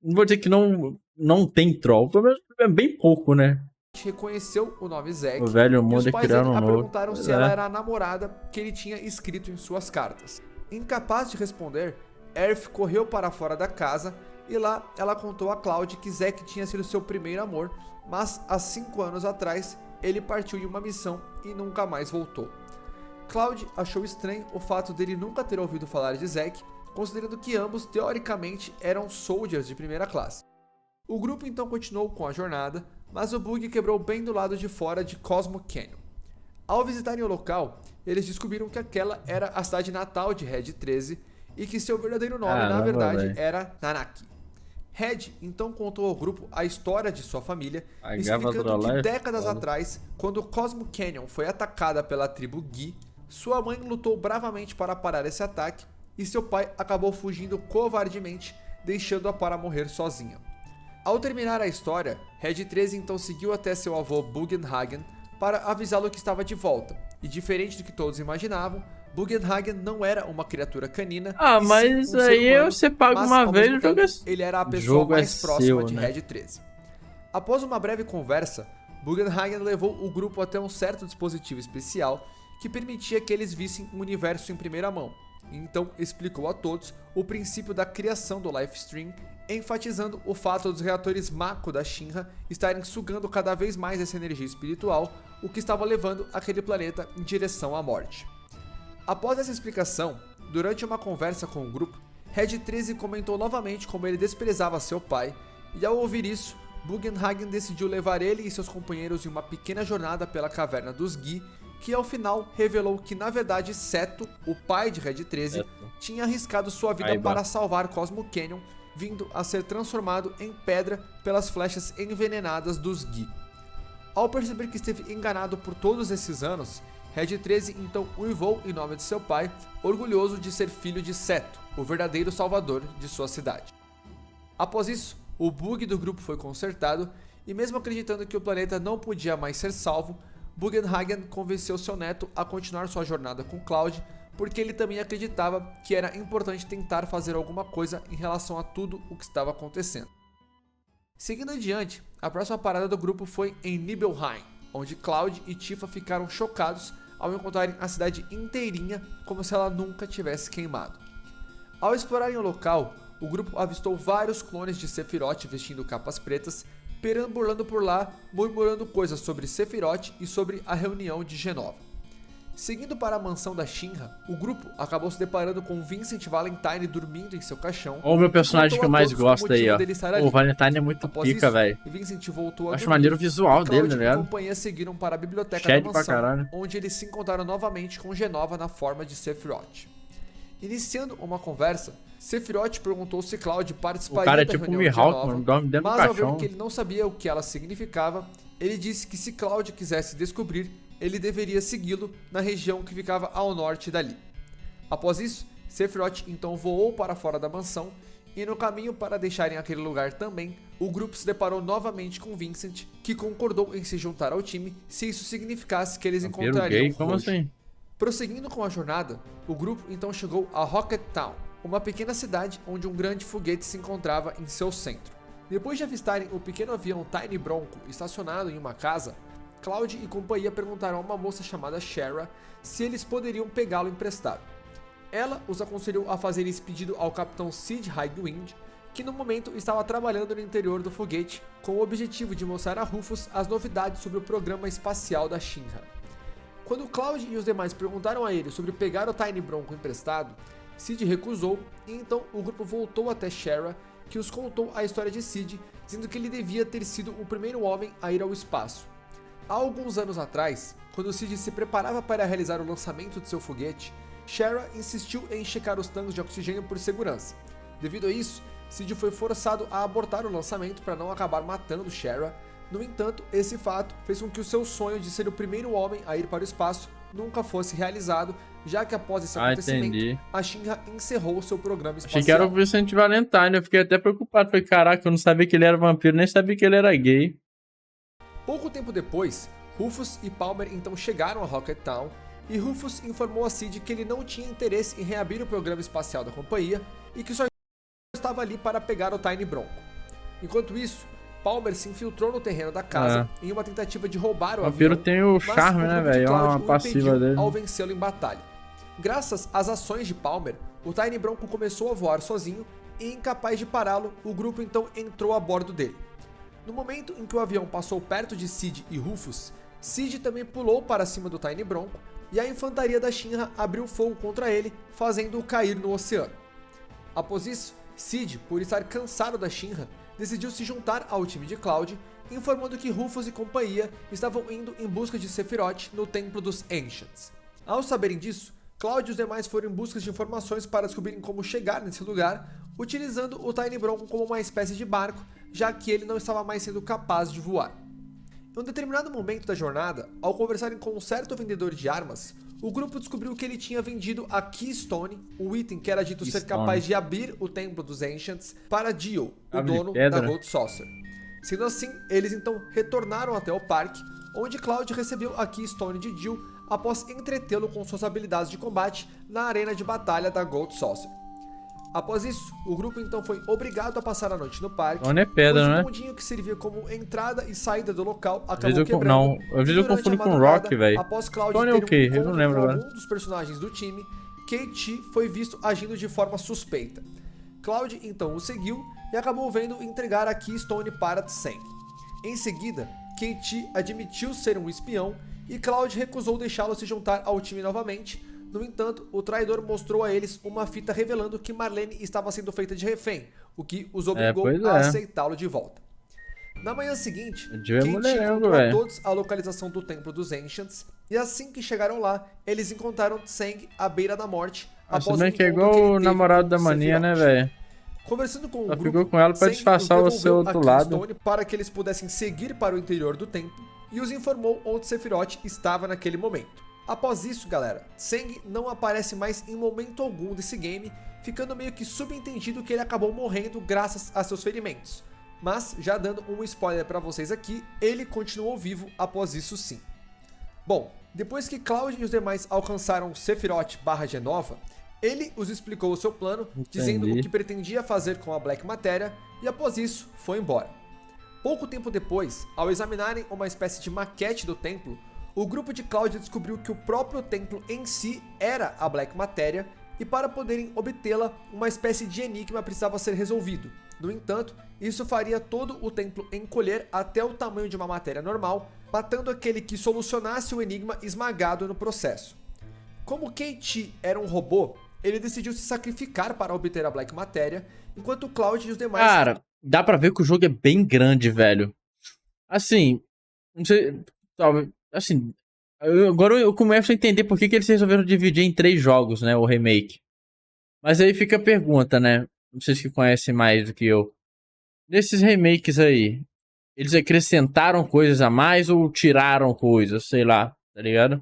Não vou dizer que não tem troll, pelo menos é bem pouco, né? Reconheceu o nome Zack, o velho mundo e os pais dele perguntaram se ela era a namorada que ele tinha escrito em suas cartas. Incapaz de responder, Aerith correu para fora da casa e lá ela contou a Cloud que Zack tinha sido seu primeiro amor, mas há 5 anos atrás ele partiu em uma missão e nunca mais voltou. Cloud achou estranho o fato dele nunca ter ouvido falar de Zack, considerando que ambos teoricamente eram soldiers de primeira classe. O grupo então continuou com a jornada, mas o bug quebrou bem do lado de fora de Cosmo Canyon. Ao visitarem o local, eles descobriram que aquela era a cidade natal de Red 13 e que seu verdadeiro nome, na verdade, era Nanaki. Red então contou ao grupo a história de sua família, explicando que décadas atrás, quando Cosmo Canyon foi atacada pela tribo Gi, sua mãe lutou bravamente para parar esse ataque e seu pai acabou fugindo covardemente, deixando-a para morrer sozinha. Ao terminar a história, Red 13 então seguiu até seu avô Bugenhagen para avisá-lo que estava de volta, e diferente do que todos imaginavam, Bugenhagen não era uma criatura canina. Mas aí você paga uma vez e o jogo é... Ele era a pessoa mais próxima de Red 13. Após uma breve conversa, Bugenhagen levou o grupo até um certo dispositivo especial que permitia que eles vissem o universo em primeira mão. Então explicou a todos o princípio da criação do Lifestream, enfatizando o fato dos reatores Mako da Shinra estarem sugando cada vez mais essa energia espiritual, o que estava levando aquele planeta em direção à morte. Após essa explicação, durante uma conversa com o grupo, Red 13 comentou novamente como ele desprezava seu pai, e ao ouvir isso, Bugenhagen decidiu levar ele e seus companheiros em uma pequena jornada pela caverna dos Gi, que ao final revelou que na verdade Seto, o pai de Red 13, tinha arriscado sua vida para salvar Cosmo Canyon, vindo a ser transformado em pedra pelas flechas envenenadas dos Gi. Ao perceber que esteve enganado por todos esses anos, Red 13 então uivou em nome de seu pai, orgulhoso de ser filho de Seto, o verdadeiro salvador de sua cidade. Após isso, o bug do grupo foi consertado, e mesmo acreditando que o planeta não podia mais ser salvo, Bugenhagen convenceu seu neto a continuar sua jornada com Cloud, porque ele também acreditava que era importante tentar fazer alguma coisa em relação a tudo o que estava acontecendo. Seguindo adiante, a próxima parada do grupo foi em Nibelheim, onde Cloud e Tifa ficaram chocados ao encontrarem a cidade inteirinha como se ela nunca tivesse queimado. Ao explorarem o local, o grupo avistou vários clones de Sephiroth vestindo capas pretas, perambulando por lá, murmurando coisas sobre Sephiroth e sobre a reunião de Jenova. Seguindo para a mansão da Shinra, o grupo acabou se deparando com Vincent Valentine dormindo em seu caixão. O meu personagem que eu mais gosto aí, ó. O Valentine é muito pica, velho. Vincent voltou a acho maneiro o visual dele, né? A companhia seguiram para a biblioteca da mansão, onde eles se encontraram novamente com Jenova na forma de Sephiroth. Iniciando uma conversa, Sephiroth perguntou se Cloud participaria da reunião de Jenova, mas ao ver que ele não sabia o que ela significava, ele disse que se Cloud quisesse descobrir, ele deveria segui-lo na região que ficava ao norte dali. Após isso, Sephiroth então voou para fora da mansão, e no caminho para deixarem aquele lugar também, o grupo se deparou novamente com Vincent, que concordou em se juntar ao time se isso significasse que eles encontrariam Como assim? Prosseguindo com a jornada, o grupo então chegou a Rocket Town, uma pequena cidade onde um grande foguete se encontrava em seu centro. Depois de avistarem o pequeno avião Tiny Bronco estacionado em uma casa, Cloud e companhia perguntaram a uma moça chamada Shara se eles poderiam pegá-lo emprestado. Ela os aconselhou a fazer esse pedido ao capitão Sid Highwind, que no momento estava trabalhando no interior do foguete com o objetivo de mostrar a Rufus as novidades sobre o programa espacial da Shinra. Quando Cloud e os demais perguntaram a ele sobre pegar o Tiny Bronco emprestado, Sid recusou, e então o grupo voltou até Shara, que os contou a história de Sid, dizendo que ele devia ter sido o primeiro homem a ir ao espaço. Há alguns anos atrás, quando Sid se preparava para realizar o lançamento de seu foguete, Shara insistiu em checar os tanques de oxigênio por segurança. Devido a isso, Sid foi forçado a abortar o lançamento para não acabar matando Shara. No entanto, esse fato fez com que o seu sonho de ser o primeiro homem a ir para o espaço nunca fosse realizado, já que após esse acontecimento, a Shinra encerrou seu programa espacial. Achei que era o Vincent Valentine, eu fiquei até preocupado. Falei, caraca, eu não sabia que ele era vampiro, nem sabia que ele era gay. Pouco tempo depois, Rufus e Palmer então chegaram a Rocket Town, e Rufus informou a Sid que ele não tinha interesse em reabrir o programa espacial da companhia e que só estava ali para pegar o Tiny Bronco. Enquanto isso, Palmer se infiltrou no terreno da casa em uma tentativa de roubar o avião. O vampiro tem o charme, né, velho? É uma passiva dele. Ao vencê-lo em batalha. Graças às ações de Palmer, o Tiny Bronco começou a voar sozinho e, incapaz de pará-lo, o grupo então entrou a bordo dele. No momento em que o avião passou perto de Sid e Rufus, Sid também pulou para cima do Tiny Bronco e a infantaria da Shinra abriu fogo contra ele, fazendo-o cair no oceano. Após isso, Sid, por estar cansado da Shinra, decidiu se juntar ao time de Cloud, informando que Rufus e companhia estavam indo em busca de Sephiroth no Templo dos Ancients. Ao saberem disso, Cloud e os demais foram em busca de informações para descobrirem como chegar nesse lugar, utilizando o Tiny Bronco como uma espécie de barco, já que ele não estava mais sendo capaz de voar. Em um determinado momento da jornada, ao conversarem com um certo vendedor de armas, o grupo descobriu que ele tinha vendido a Keystone, um item que era dito ser capaz de abrir o Templo dos Ancients, para Dio, o dono da Gold Saucer. Sendo assim, eles então retornaram até o parque, onde Cloud recebeu a Keystone de Dio após entretê-lo com suas habilidades de combate na arena de batalha da Gold Saucer. Após isso, o grupo então foi obrigado a passar a noite no parque, Onde é pedra, pois né? o bondinho que servia como entrada e saída do local acabou Às vezes quebrando. não, às vezes eu confundo com Rock, velho. Após Cloud Tony é ter o quê? um Eu não encontro lembro com agora. algum dos personagens do time, KT foi visto agindo de forma suspeita. Cloud então o seguiu e acabou vendo entregar a Keystone para Tseng. Em seguida, KT admitiu ser um espião e Cloud recusou deixá-lo se juntar ao time novamente. No entanto, o traidor mostrou a eles uma fita revelando que Marlene estava sendo feita de refém, o que os obrigou a aceitá-lo de volta. Na manhã seguinte, KT contou a todos a localização do Templo dos Ancients, e assim que chegaram lá, eles encontraram Tseng à beira da morte. Após bem que é igual o namorado da Mania, né, velho? Conversando com o grupo, ficou com ela pra disfarçar o seu outro lado, para que eles pudessem seguir para o interior do templo, e os informou onde Sephiroth estava naquele momento. Após isso, galera, Tseng não aparece mais em momento algum desse game, ficando meio que subentendido que ele acabou morrendo graças a seus ferimentos. Mas, já dando um spoiler pra vocês aqui, ele continuou vivo após isso sim. Bom, depois que Cloud e os demais alcançaram Sephiroth / Genova, ele os explicou o seu plano, dizendo o que pretendia fazer com a Black Matéria, e após isso, foi embora. Pouco tempo depois, ao examinarem uma espécie de maquete do templo, o grupo de Cloud descobriu que o próprio templo em si era a Black Matéria, e para poderem obtê-la, uma espécie de enigma precisava ser resolvido. No entanto, isso faria todo o templo encolher até o tamanho de uma matéria normal, matando aquele que solucionasse o enigma esmagado no processo. Como KT era um robô, ele decidiu se sacrificar para obter a Black Matéria, enquanto Cloud e os demais... Cara, dá pra ver que o jogo é bem grande, velho. Assim, não sei, talvez, assim, agora eu começo a entender por que eles resolveram dividir em 3 jogos, né, o remake. Mas aí fica a pergunta, né, vocês que conhecem mais do que eu. Nesses remakes aí, eles acrescentaram coisas a mais ou tiraram coisas, sei lá, tá ligado?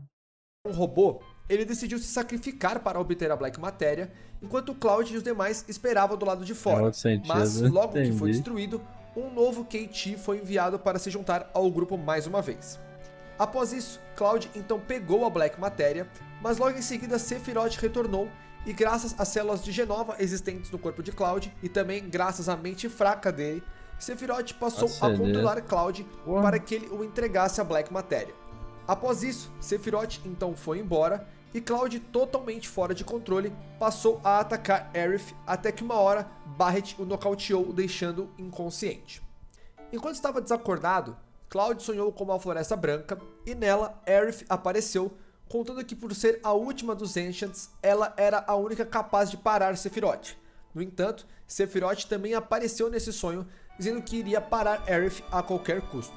Um robô, ele decidiu se sacrificar para obter a Black Matéria, enquanto Cloud e os demais esperavam do lado de fora. Mas logo que foi destruído, um novo KT foi enviado para se juntar ao grupo mais uma vez. Após isso, Cloud então pegou a Black Matéria, mas logo em seguida Sephiroth retornou, e graças às células de Genova existentes no corpo de Cloud, e também graças à mente fraca dele, Sephiroth passou a controlar Cloud para que ele o entregasse a Black Matéria. Após isso, Sephiroth então foi embora, e Cloud, totalmente fora de controle, passou a atacar Aerith, até que uma hora Barret o nocauteou, deixando-o inconsciente. Enquanto estava desacordado, Cloud sonhou com uma floresta branca, e nela Aerith apareceu, contando que por ser a última dos Ancients, ela era a única capaz de parar Sephiroth. No entanto, Sephiroth também apareceu nesse sonho, dizendo que iria parar Aerith a qualquer custo.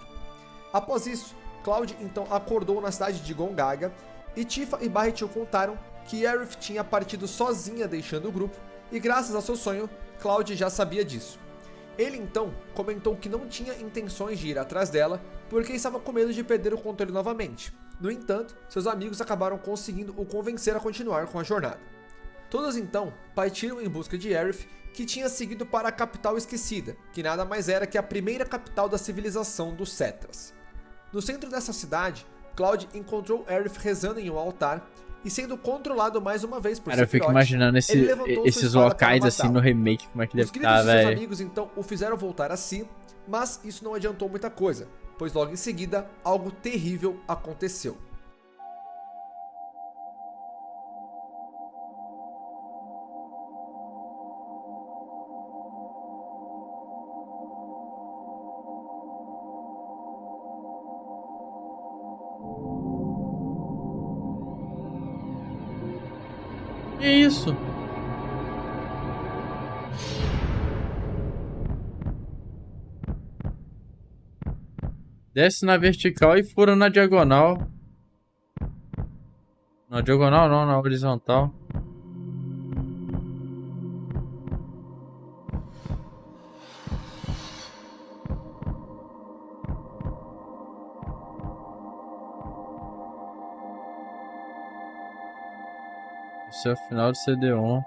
Após isso, Cloud então acordou na cidade de Gongaga, e Tifa e Barret o contaram que Aerith tinha partido sozinha deixando o grupo, e graças ao seu sonho, Cloud já sabia disso. Ele então comentou que não tinha intenções de ir atrás dela, porque estava com medo de perder o controle novamente. No entanto, seus amigos acabaram conseguindo o convencer a continuar com a jornada. Todos então partiram em busca de Aerith, que tinha seguido para a capital esquecida, que nada mais era que a primeira capital da civilização dos Cetras. No centro dessa cidade, Cloud encontrou Aerith rezando em um altar e sendo controlado mais uma vez por Sephiroth. Eu fico imaginando esses locais assim no remake, como é que deve estar, velho. Seus amigos então o fizeram voltar a si, mas isso não adiantou muita coisa, pois logo em seguida algo terrível aconteceu. Que isso? Desce na vertical e fura na diagonal. Na diagonal não, na horizontal. Esse é o final do CD1.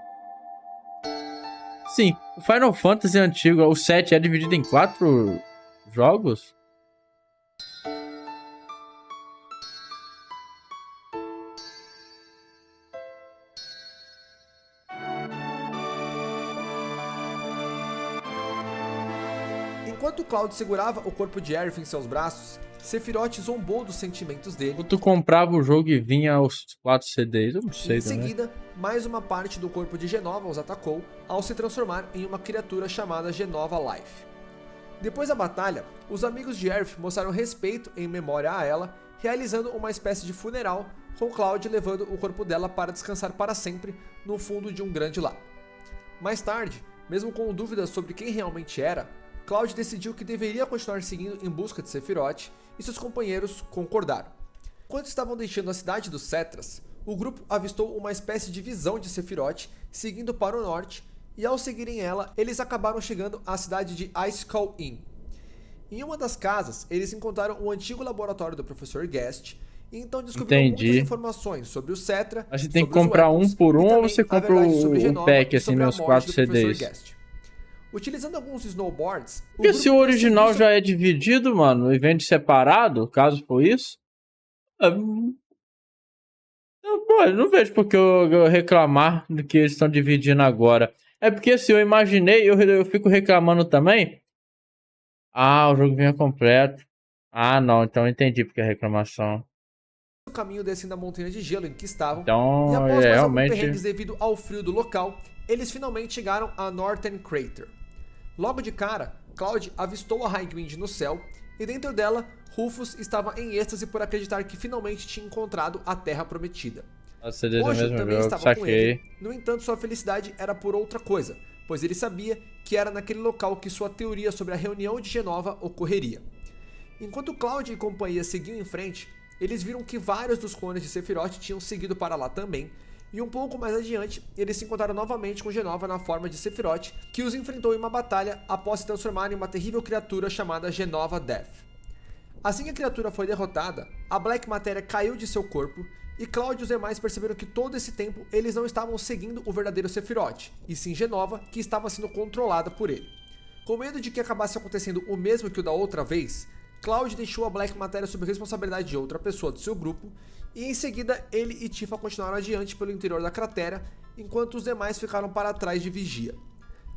Sim, o Final Fantasy antigo, o 7 é dividido em 4 jogos? Enquanto Cloud segurava o corpo de Aerith em seus braços, Sephiroth zombou dos sentimentos dele. Ou tu comprava o jogo e vinha os 4 CDs? Eu não sei Em também. seguida, mais uma parte do corpo de Genova os atacou ao se transformar em uma criatura chamada Genova Life. Depois da batalha, os amigos de Aerith mostraram respeito em memória a ela, realizando uma espécie de funeral, com Cloud levando o corpo dela para descansar para sempre no fundo de um grande lago. Mais tarde, mesmo com dúvidas sobre quem realmente era, Cloud decidiu que deveria continuar seguindo em busca de Sephiroth e seus companheiros concordaram. Enquanto estavam deixando a cidade dos Cetras, o grupo avistou uma espécie de visão de Sephiroth seguindo para o norte, e ao seguirem ela, eles acabaram chegando à cidade de Icecall Inn. Em uma das casas, eles encontraram o antigo laboratório do Professor Guest, e então descobriram muitas informações sobre o Cetra. Mas você tem que comprar um por um ou você compra um pack, assim, meus 4 CDs? Utilizando alguns snowboards... Porque se o original já é dividido, mano, e vende separado, caso for isso... Eu não vejo porque eu reclamar do que eles estão dividindo agora. É porque se eu imaginei, eu fico reclamando também. Ah, o jogo vinha completo. Ah, não, então eu entendi porque a reclamação. O caminho descendo a montanha de gelo em que estavam, então, e após mais realmente... alguns perrengues devido ao frio do local, eles finalmente chegaram a Northern Crater. Logo de cara, Cloud avistou a Highwind no céu, e dentro dela, Rufus estava em êxtase por acreditar que finalmente tinha encontrado a Terra Prometida. Hoje também estava com ele, no entanto sua felicidade era por outra coisa, pois ele sabia que era naquele local que sua teoria sobre a reunião de Genova ocorreria. Enquanto Cloud e companhia seguiam em frente, eles viram que vários dos clones de Sephiroth tinham seguido para lá também, e um pouco mais adiante, eles se encontraram novamente com Genova na forma de Sephiroth, que os enfrentou em uma batalha após se transformar em uma terrível criatura chamada Genova Death. Assim que a criatura foi derrotada, a Black Matéria caiu de seu corpo, e Cloud e os demais perceberam que todo esse tempo eles não estavam seguindo o verdadeiro Sephiroth, e sim Genova, que estava sendo controlada por ele. Com medo de que acabasse acontecendo o mesmo que o da outra vez, Cloud deixou a Black Matéria sob responsabilidade de outra pessoa do seu grupo, e em seguida ele e Tifa continuaram adiante pelo interior da cratera, enquanto os demais ficaram para trás de vigia.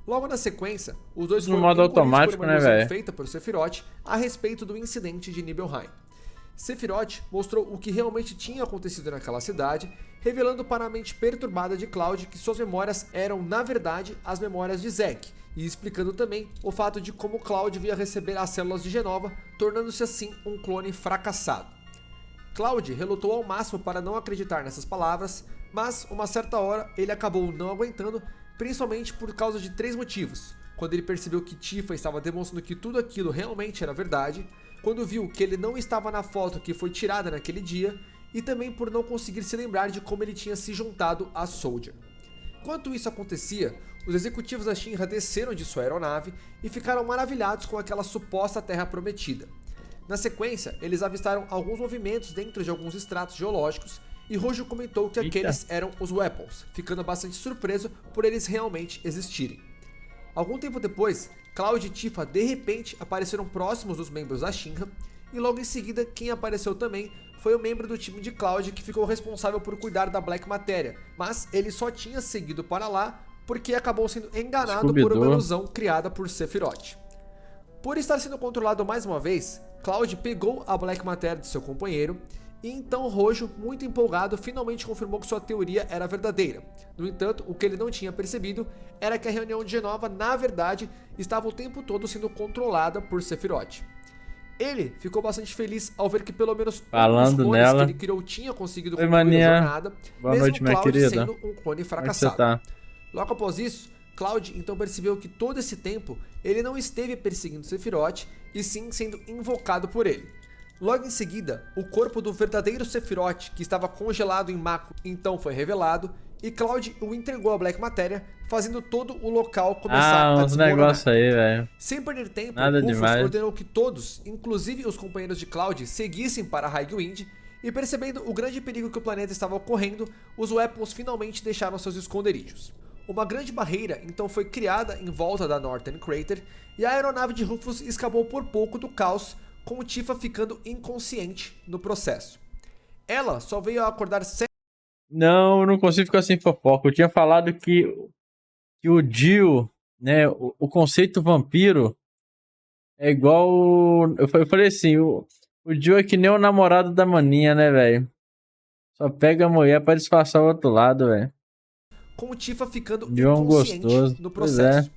Logo na sequência, os dois foram automático, por uma ilusão feita por Sephiroth a respeito do incidente de Nibelheim. Sephiroth mostrou o que realmente tinha acontecido naquela cidade, revelando para a mente perturbada de Cloud que suas memórias eram, na verdade, as memórias de Zack, e explicando também o fato de como Cloud via receber as células de Genova, tornando-se assim um clone fracassado. Cloud relutou ao máximo para não acreditar nessas palavras, mas uma certa hora ele acabou não aguentando, principalmente por causa de 3 motivos. Quando ele percebeu que Tifa estava demonstrando que tudo aquilo realmente era verdade, quando viu que ele não estava na foto que foi tirada naquele dia, e também por não conseguir se lembrar de como ele tinha se juntado a Soldier. Enquanto isso acontecia, os executivos da Shinra desceram de sua aeronave e ficaram maravilhados com aquela suposta Terra Prometida. Na sequência, eles avistaram alguns movimentos dentro de alguns estratos geológicos, e Rojo comentou que aqueles eram os Weapons, ficando bastante surpreso por eles realmente existirem. Algum tempo depois, Cloud e Tifa de repente apareceram próximos dos membros da Shinra, e logo em seguida quem apareceu também foi o membro do time de Cloud que ficou responsável por cuidar da Black Matéria, mas ele só tinha seguido para lá porque acabou sendo enganado por uma ilusão criada por Sephiroth. Por estar sendo controlado mais uma vez, Cloud pegou a Black Matéria de seu companheiro, e então Rojo, muito empolgado, finalmente confirmou que sua teoria era verdadeira. No entanto, o que ele não tinha percebido era que a reunião de Genova, na verdade, estava o tempo todo sendo controlada por Sephiroth. Ele ficou bastante feliz ao ver que pelo menos um dos clones que ele criou tinha conseguido concluir a jornada, mesmo Cloud sendo um clone fracassado. Logo após isso, Cloud então percebeu que todo esse tempo ele não esteve perseguindo Sephiroth, e sim sendo invocado por ele. Logo em seguida, o corpo do verdadeiro Sephiroth, que estava congelado em Mako, então foi revelado, e Cloud o entregou à Black Matéria, fazendo todo o local começar a uns desmoronar. negócios aí, velho. Sem perder tempo, Nada Rufus demais. ordenou que todos, inclusive os companheiros de Cloud, seguissem para Highwind, e percebendo o grande perigo que o planeta estava ocorrendo, os Weapons finalmente deixaram seus esconderijos. Uma grande barreira então foi criada em volta da Northern Crater, e a aeronave de Rufus escapou por pouco do caos, com o Tifa ficando inconsciente no processo. Ela só veio a acordar Não, eu não consigo ficar sem fofoca. Eu tinha falado que o Dio, né, o conceito vampiro é igual. Eu falei assim: o Dio é que nem o namorado da maninha, né, velho? Só pega a mulher pra disfarçar o outro lado, velho. com o Tifa ficando Dio é um inconsciente gostoso. no Pois processo.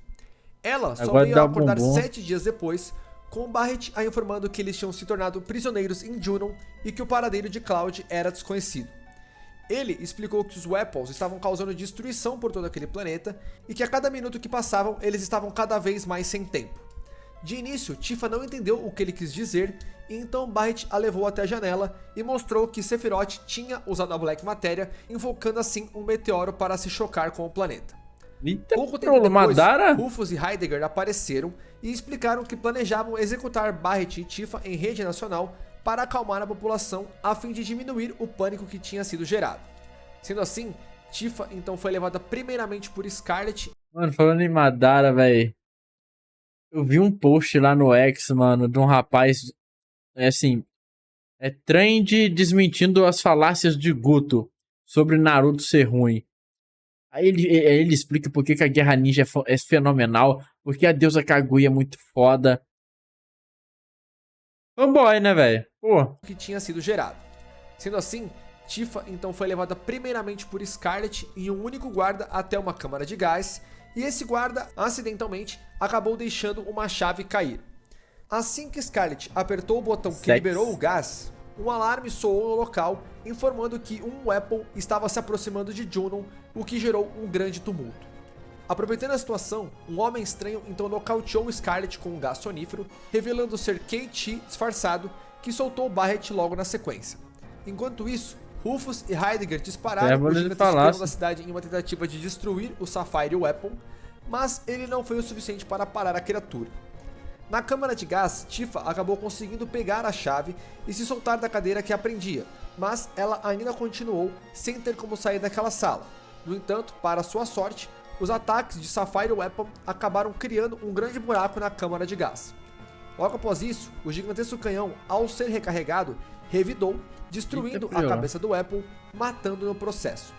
é. Ela só Agora veio dá a o acordar bumbum. 7 dias depois, com Barret a informando que eles tinham se tornado prisioneiros em Junon e que o paradeiro de Cloud era desconhecido. Ele explicou que os Weapons estavam causando destruição por todo aquele planeta e que a cada minuto que passavam eles estavam cada vez mais sem tempo. De início, Tifa não entendeu o que ele quis dizer, e então Barret a levou até a janela e mostrou que Sephiroth tinha usado a Black Matéria, invocando assim um meteoro para se chocar com o planeta. Eita, Pouco tempo depois, Madara? Rufus e Heidegger apareceram e explicaram que planejavam executar Barret e Tifa em rede nacional para acalmar a população a fim de diminuir o pânico que tinha sido gerado. Sendo assim, Tifa então foi levada primeiramente por Scarlet. Mano, falando em Madara, velho. Eu vi um post lá no X, mano, de um rapaz. É assim. É trend desmentindo as falácias de Guto sobre Naruto ser ruim. Aí ele explica por que a Guerra Ninja é fenomenal, porque a deusa Kaguya é muito foda. Fanboy, né, velho? Pô. Que tinha sido gerado. Sendo assim, Tifa então foi levada primeiramente por Scarlet e um único guarda até uma câmara de gás, e esse guarda, acidentalmente, acabou deixando uma chave cair. Assim que Scarlet apertou o botão que liberou o gás, um alarme soou no local, informando que um Weapon estava se aproximando de Junon, o que gerou um grande tumulto. Aproveitando a situação, um homem estranho então nocauteou Scarlet com um gás sonífero, revelando ser Keiichi disfarçado, que soltou Barret logo na sequência. Enquanto isso, Rufus e Heidegger dispararam o gigante supremo da cidade em uma tentativa de destruir o Sapphire Weapon, mas ele não foi o suficiente para parar a criatura. Na câmara de gás, Tifa acabou conseguindo pegar a chave e se soltar da cadeira que a prendia, mas ela ainda continuou sem ter como sair daquela sala. No entanto, para sua sorte, os ataques de Sapphire Weapon acabaram criando um grande buraco na câmara de gás. Logo após isso, o gigantesco canhão, ao ser recarregado, revidou, destruindo a cabeça do Weapon, matando no processo.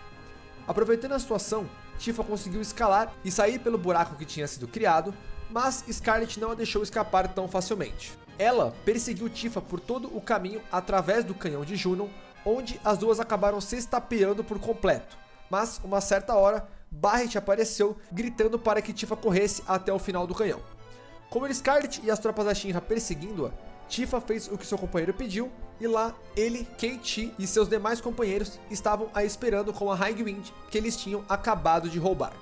Aproveitando a situação, Tifa conseguiu escalar e sair pelo buraco que tinha sido criado, mas Scarlet não a deixou escapar tão facilmente. Ela perseguiu Tifa por todo o caminho através do canhão de Junon, onde as duas acabaram se estapeando por completo, mas uma certa hora, Barret apareceu, gritando para que Tifa corresse até o final do canhão. Com Scarlet e as tropas da Shinra perseguindo-a, Tifa fez o que seu companheiro pediu, e lá ele, Keiichi e seus demais companheiros estavam a esperando com a Highwind que eles tinham acabado de roubar.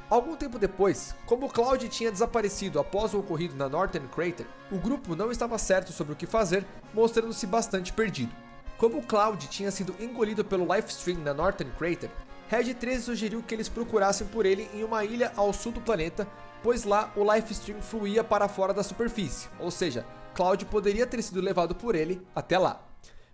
Algum tempo depois, como Cloud tinha desaparecido após o ocorrido na Northern Crater, o grupo não estava certo sobre o que fazer, mostrando-se bastante perdido. Como Cloud tinha sido engolido pelo Lifestream na Northern Crater, Red 13 sugeriu que eles procurassem por ele em uma ilha ao sul do planeta, pois lá o Lifestream fluía para fora da superfície, ou seja, Cloud poderia ter sido levado por ele até lá.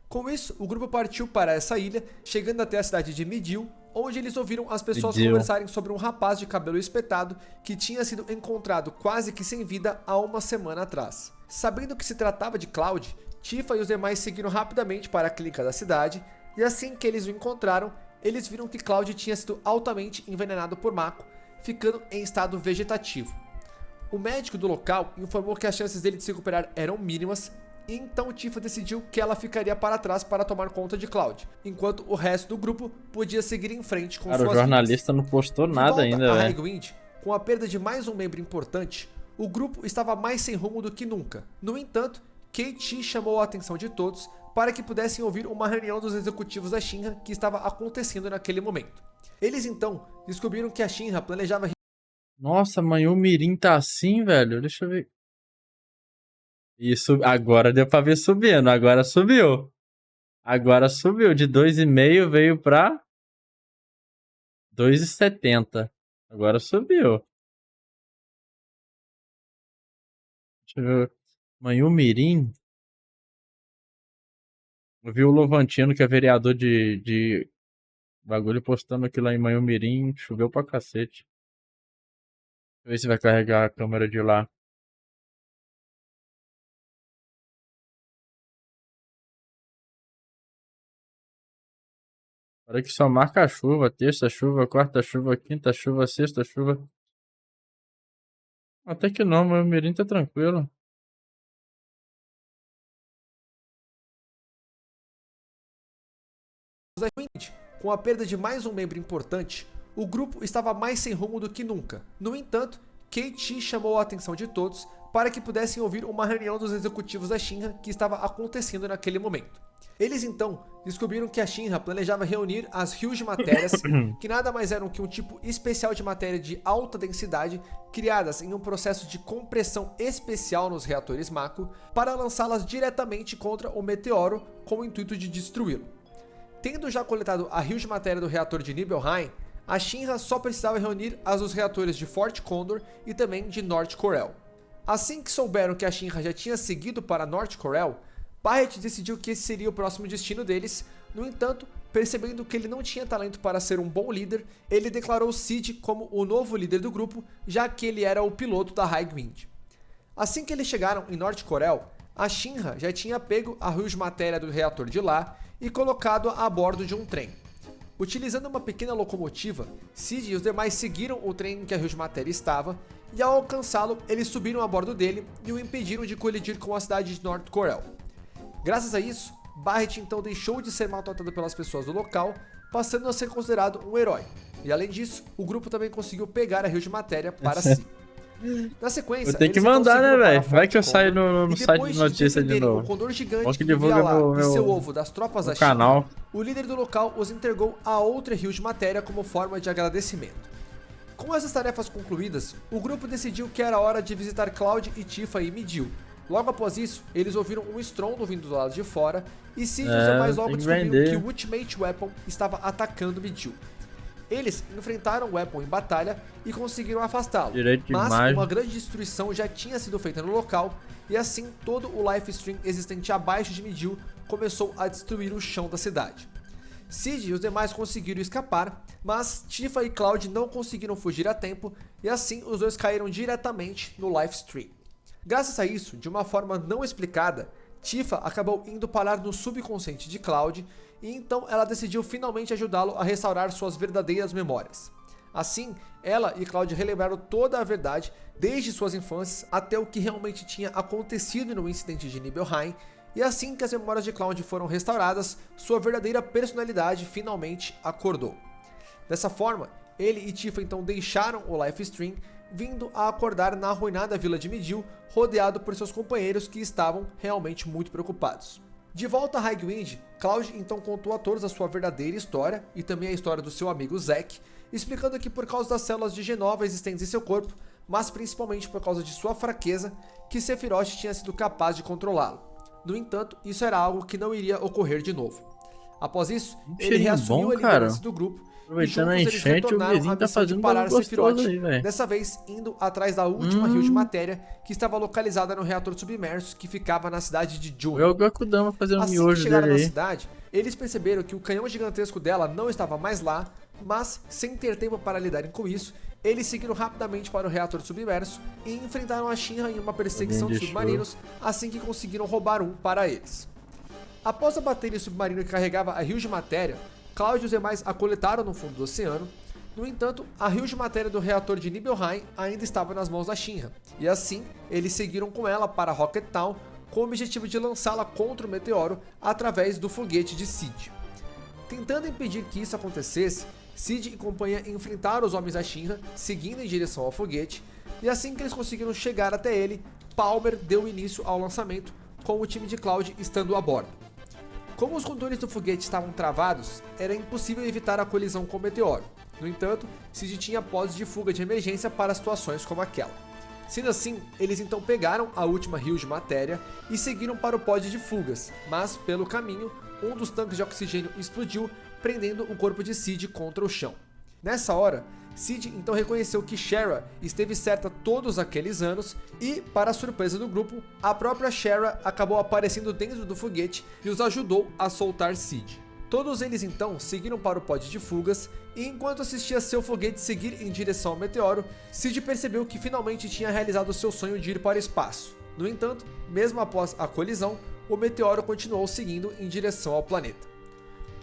Com isso, o grupo partiu para essa ilha, chegando até a cidade de Midil, onde eles ouviram as pessoas conversarem sobre um rapaz de cabelo espetado que tinha sido encontrado quase que sem vida há uma semana atrás. Sabendo que se tratava de Cloud, Tifa e os demais seguiram rapidamente para a clínica da cidade, e assim que eles o encontraram, eles viram que Cloud tinha sido altamente envenenado por Mako, ficando em estado vegetativo. O médico do local informou que as chances dele de se recuperar eram mínimas, e então Tifa decidiu que ela ficaria para trás para tomar conta de Cloud, enquanto o resto do grupo podia seguir em frente com suas vidas. O jornalista não postou nada ainda, velho. Highwind, com a perda de mais um membro importante, o grupo estava mais sem rumo do que nunca. No entanto, Keiichi chamou a atenção de todos para que pudessem ouvir uma reunião dos executivos da Shinra que estava acontecendo naquele momento. Eles então descobriram que a Shinra planejava... Nossa, mãe, o Mirim tá assim, velho? Deixa eu ver. Isso, agora deu pra ver subindo. Agora subiu. Agora subiu. De 2,5 veio pra 2,70. Agora subiu. Deixa eu ver. Manhumirim. Eu vi o Lovantino, que é vereador de bagulho, postando aquilo lá em Manhumirim. Choveu pra cacete. Deixa eu ver se vai carregar a câmera de lá. Olha que só marca a chuva. Terça chuva, quarta chuva, quinta chuva, sexta chuva. Até que não, Manhumirim tá tranquilo. Com a perda de mais um membro importante, o grupo estava mais sem rumo do que nunca. No entanto, KT chamou a atenção de todos para que pudessem ouvir uma reunião dos executivos da Shinra que estava acontecendo naquele momento. Eles então descobriram que a Shinra planejava reunir as Huge Matérias, que nada mais eram que um tipo especial de matéria de alta densidade, criadas em um processo de compressão especial nos reatores Mako, para lançá-las diretamente contra o meteoro com o intuito de destruí-lo. Tendo já coletado a Huge Matéria do reator de Nibelheim, a Shinra só precisava reunir as dos reatores de Fort Condor e também de North Corel. Assim que souberam que a Shinra já tinha seguido para North Corel, Barret decidiu que esse seria o próximo destino deles. No entanto, percebendo que ele não tinha talento para ser um bom líder, ele declarou Cid como o novo líder do grupo, já que ele era o piloto da High Wind. Assim que eles chegaram em North Corel, a Shinra já tinha pego a Huge Matéria do reator de lá e colocado-a a bordo de um trem. Utilizando uma pequena locomotiva, Cid e os demais seguiram o trem em que a Huge Matéria estava, e ao alcançá-lo, eles subiram a bordo dele e o impediram de colidir com a cidade de North Corel. Graças a isso, Barret então deixou de ser maltratado pelas pessoas do local, passando a ser considerado um herói. E além disso, o grupo também conseguiu pegar a Huge Matéria para si. Na sequência, vou ter que mandar, né, velho? Vai que eu saio no site de notícia de novo. O condor gigante Bom que que vivia divulga lá e seu ovo das tropas da Shinra, canal. o líder do local os entregou a outra Huge Matéria como forma de agradecimento. Com essas tarefas concluídas, o grupo decidiu que era hora de visitar Cloud e Tifa e Midil. Logo após isso, eles ouviram um estrondo vindo do lado de fora e Cid e os demais logo descobriram que o Ultimate Weapon estava atacando Midil. Eles enfrentaram o Weapon em batalha e conseguiram afastá-lo, mas uma grande destruição já tinha sido feita no local e assim todo o Life Stream existente abaixo de Midil começou a destruir o chão da cidade. Cid e os demais conseguiram escapar, mas Tifa e Cloud não conseguiram fugir a tempo e assim os dois caíram diretamente no Life Stream. Graças a isso, de uma forma não explicada, Tifa acabou indo parar no subconsciente de Cloud e então ela decidiu finalmente ajudá-lo a restaurar suas verdadeiras memórias. Assim, ela e Cloud relembraram toda a verdade, desde suas infâncias até o que realmente tinha acontecido no incidente de Nibelheim, e assim que as memórias de Cloud foram restauradas, sua verdadeira personalidade finalmente acordou. Dessa forma, ele e Tifa então deixaram o Life Stream, vindo a acordar na arruinada vila de Midil, rodeado por seus companheiros que estavam realmente muito preocupados. De volta a Highwind, Cloud então contou a todos a sua verdadeira história e também a história do seu amigo Zack, explicando que por causa das células de Genova existentes em seu corpo, mas principalmente por causa de sua fraqueza, que Sephiroth tinha sido capaz de controlá-lo. No entanto, isso era algo que não iria ocorrer de novo. Após isso, ele reassumiu a liderança do grupo e juntos eles retornaram a missão de parar Sephiroth, dessa vez indo atrás da última Huge Matéria que estava localizada no reator submerso que ficava na cidade de June. É o Gakudama fazendo assim miojo que chegaram dele na cidade, eles perceberam que o canhão gigantesco dela não estava mais lá, mas sem ter tempo para lidarem com isso, eles seguiram rapidamente para o reator submerso e enfrentaram a Shinra em uma perseguição de submarinos assim que conseguiram roubar um para eles. Após abaterem o submarino que carregava a Huge Matéria, Cloud e os demais a coletaram no fundo do oceano. No entanto, a Huge Matéria do reator de Nibelheim ainda estava nas mãos da Shinra, e assim eles seguiram com ela para Rocket Town com o objetivo de lançá-la contra o meteoro através do foguete de Cid. Tentando impedir que isso acontecesse, Cid e companhia enfrentaram os homens da Shinra, seguindo em direção ao foguete, e assim que eles conseguiram chegar até ele, Palmer deu início ao lançamento, com o time de Cloud estando a bordo. Como os controles do foguete estavam travados, era impossível evitar a colisão com o meteoro. No entanto, Cid tinha pods de fuga de emergência para situações como aquela. Sendo assim, eles então pegaram a última rio de matéria e seguiram para o pod de fugas, mas pelo caminho, um dos tanques de oxigênio explodiu, prendendo o corpo de Sid contra o chão. Nessa hora, Sid então reconheceu que Shara esteve certa todos aqueles anos e, para a surpresa do grupo, a própria Shara acabou aparecendo dentro do foguete e os ajudou a soltar Sid. Todos eles então seguiram para o pod de fugas e enquanto assistia seu foguete seguir em direção ao meteoro, Sid percebeu que finalmente tinha realizado seu sonho de ir para o espaço. No entanto, mesmo após a colisão, o meteoro continuou seguindo em direção ao planeta.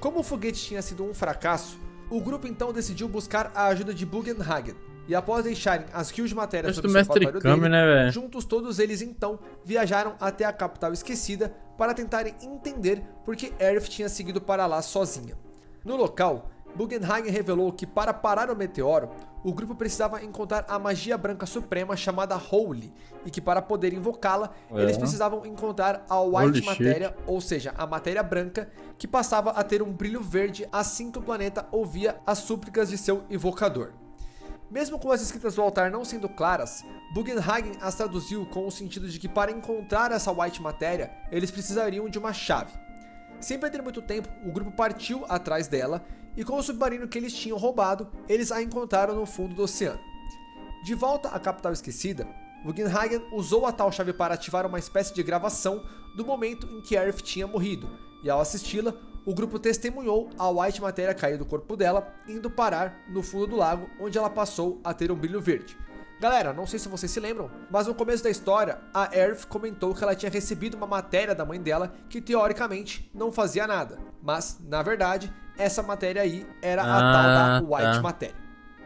Como o foguete tinha sido um fracasso, o grupo então decidiu buscar a ajuda de Bugenhagen. E após deixarem as rios de matéria sobre o observatório dele, né, juntos todos eles então viajaram até a capital esquecida para tentarem entender por que Aerith tinha seguido para lá sozinha. No local, Bugenhagen revelou que para parar o meteoro, o grupo precisava encontrar a magia branca suprema chamada Holy, e que para poder invocá-la, eles precisavam encontrar a White Matéria, ou seja, a matéria branca, que passava a ter um brilho verde assim que o planeta ouvia as súplicas de seu invocador. Mesmo com as escritas do altar não sendo claras, Bugenhagen as traduziu com o sentido de que para encontrar essa White Matéria, eles precisariam de uma chave. Sem perder muito tempo, o grupo partiu atrás dela, e com o submarino que eles tinham roubado, eles a encontraram no fundo do oceano. De volta à capital esquecida, Bugenhagen usou a tal chave para ativar uma espécie de gravação do momento em que Aerith tinha morrido, e ao assisti-la, o grupo testemunhou a White Matéria cair do corpo dela, indo parar no fundo do lago, onde ela passou a ter um brilho verde. Galera, não sei se vocês se lembram, mas no começo da história, a Aerith comentou que ela tinha recebido uma matéria da mãe dela que teoricamente não fazia nada, mas, na verdade, essa matéria aí era a tal da White Matéria.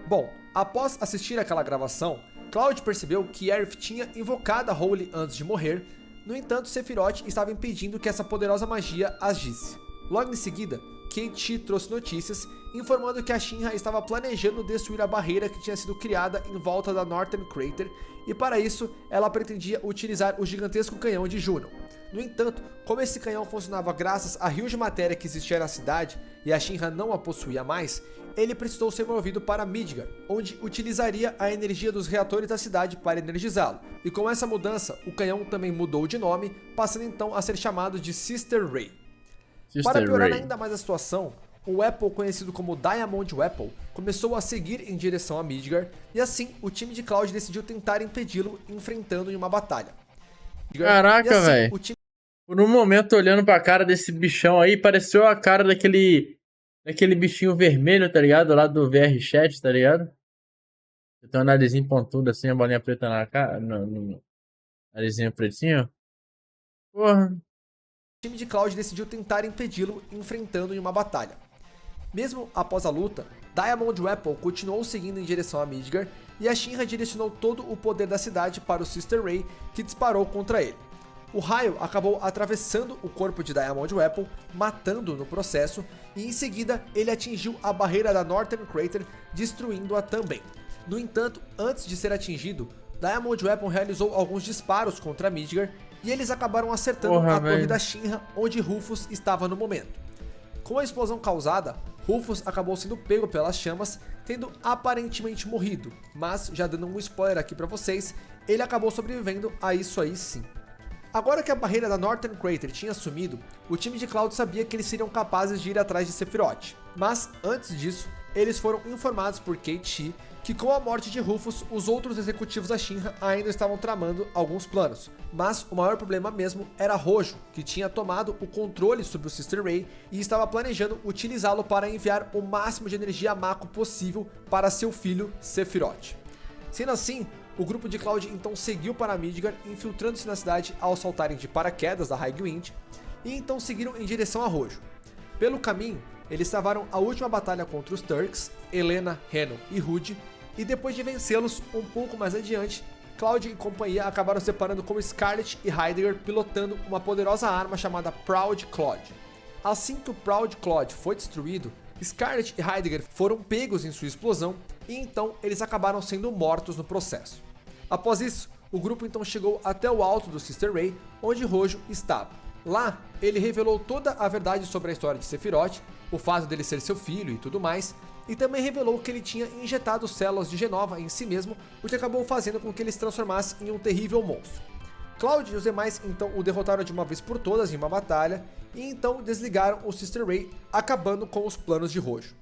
Bom, após assistir aquela gravação, Cloud percebeu que Aerith tinha invocado a Holy antes de morrer, no entanto, Sephiroth estava impedindo que essa poderosa magia agisse. Logo em seguida, Kate trouxe notícias informando que a Shinra estava planejando destruir a barreira que tinha sido criada em volta da Northern Crater e para isso ela pretendia utilizar o gigantesco canhão de Junon. No entanto, como esse canhão funcionava graças a rios de matéria que existia na cidade e a Shinra não a possuía mais, ele precisou ser movido para Midgar, onde utilizaria a energia dos reatores da cidade para energizá-lo. E com essa mudança, o canhão também mudou de nome, passando então a ser chamado de Sister Ray. Para piorar ainda mais a situação, o Apple, conhecido como Diamond Apple, começou a seguir em direção a Midgar, e assim o time de Cloud decidiu tentar impedi-lo enfrentando em uma batalha. Caraca, assim, velho. Por um momento, olhando pra cara desse bichão aí, pareceu a cara daquele bichinho vermelho, tá ligado? Lá do VR Chat, tá ligado? Tem um narizinho pontudo assim, a bolinha preta na cara, no narizinho pretinho. Porra. O time de Cloud decidiu tentar impedi-lo enfrentando em uma batalha. Mesmo após a luta, Diamond Apple continuou seguindo em direção a Midgar e a Shinra direcionou todo o poder da cidade para o Sister Ray, que disparou contra ele. O raio acabou atravessando o corpo de Diamond Apple, matando-o no processo, e em seguida ele atingiu a barreira da Northern Crater, destruindo-a também. No entanto, antes de ser atingido, Diamond Apple realizou alguns disparos contra Midgar e eles acabaram acertando a torre da Shinra, onde Rufus estava no momento. Com a explosão causada, Rufus acabou sendo pego pelas chamas, tendo aparentemente morrido, mas já dando um spoiler aqui pra vocês, ele acabou sobrevivendo a isso aí sim. Agora que a barreira da Northern Crater tinha sumido, o time de Cloud sabia que eles seriam capazes de ir atrás de Sephiroth, mas antes disso, eles foram informados por Kate que com a morte de Rufus, os outros executivos da Shinra ainda estavam tramando alguns planos, mas o maior problema mesmo era Hojo, que tinha tomado o controle sobre o Sister Ray e estava planejando utilizá-lo para enviar o máximo de energia Mako possível para seu filho Sephiroth. Sendo assim, o grupo de Cloud então seguiu para Midgar, infiltrando-se na cidade ao saltarem de paraquedas da Highwind, e então seguiram em direção a Hojo. Pelo caminho, eles travaram a última batalha contra os Turks, Helena, Renon e Rude, e depois de vencê-los um pouco mais adiante, Cloud e companhia acabaram se separando com Scarlet e Heidegger pilotando uma poderosa arma chamada Proud Claude. Assim que o Proud Claude foi destruído, Scarlet e Heidegger foram pegos em sua explosão e então eles acabaram sendo mortos no processo. Após isso, o grupo então chegou até o alto do Sister Ray, onde Hojo estava. Lá, ele revelou toda a verdade sobre a história de Sephiroth, o fato dele ser seu filho e tudo mais, e também revelou que ele tinha injetado células de Jenova em si mesmo, o que acabou fazendo com que ele se transformasse em um terrível monstro. Cloud e os demais então o derrotaram de uma vez por todas em uma batalha, e então desligaram o Sister Ray, acabando com os planos de Hojo.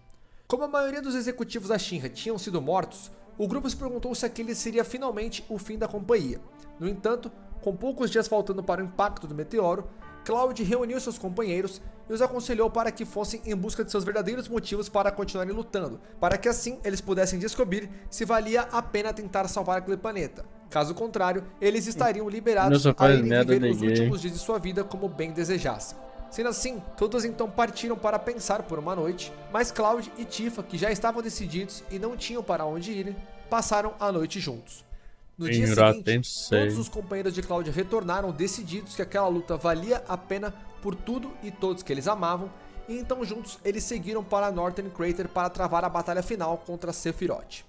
Como a maioria dos executivos da Shinra tinham sido mortos, o grupo se perguntou se aquele seria finalmente o fim da companhia. No entanto, com poucos dias faltando para o impacto do meteoro, Cloud reuniu seus companheiros e os aconselhou para que fossem em busca de seus verdadeiros motivos para continuarem lutando, para que assim eles pudessem descobrir se valia a pena tentar salvar aquele planeta. Caso contrário, eles estariam liberados a irem viver os últimos dias de sua vida como bem desejassem. Sendo assim, todos então partiram para pensar por uma noite, mas Cloud e Tifa, que já estavam decididos e não tinham para onde ir, passaram a noite juntos. No dia seguinte, todos os companheiros de Cloud retornaram decididos que aquela luta valia a pena por tudo e todos que eles amavam, e então juntos eles seguiram para Northern Crater para travar a batalha final contra Sephiroth.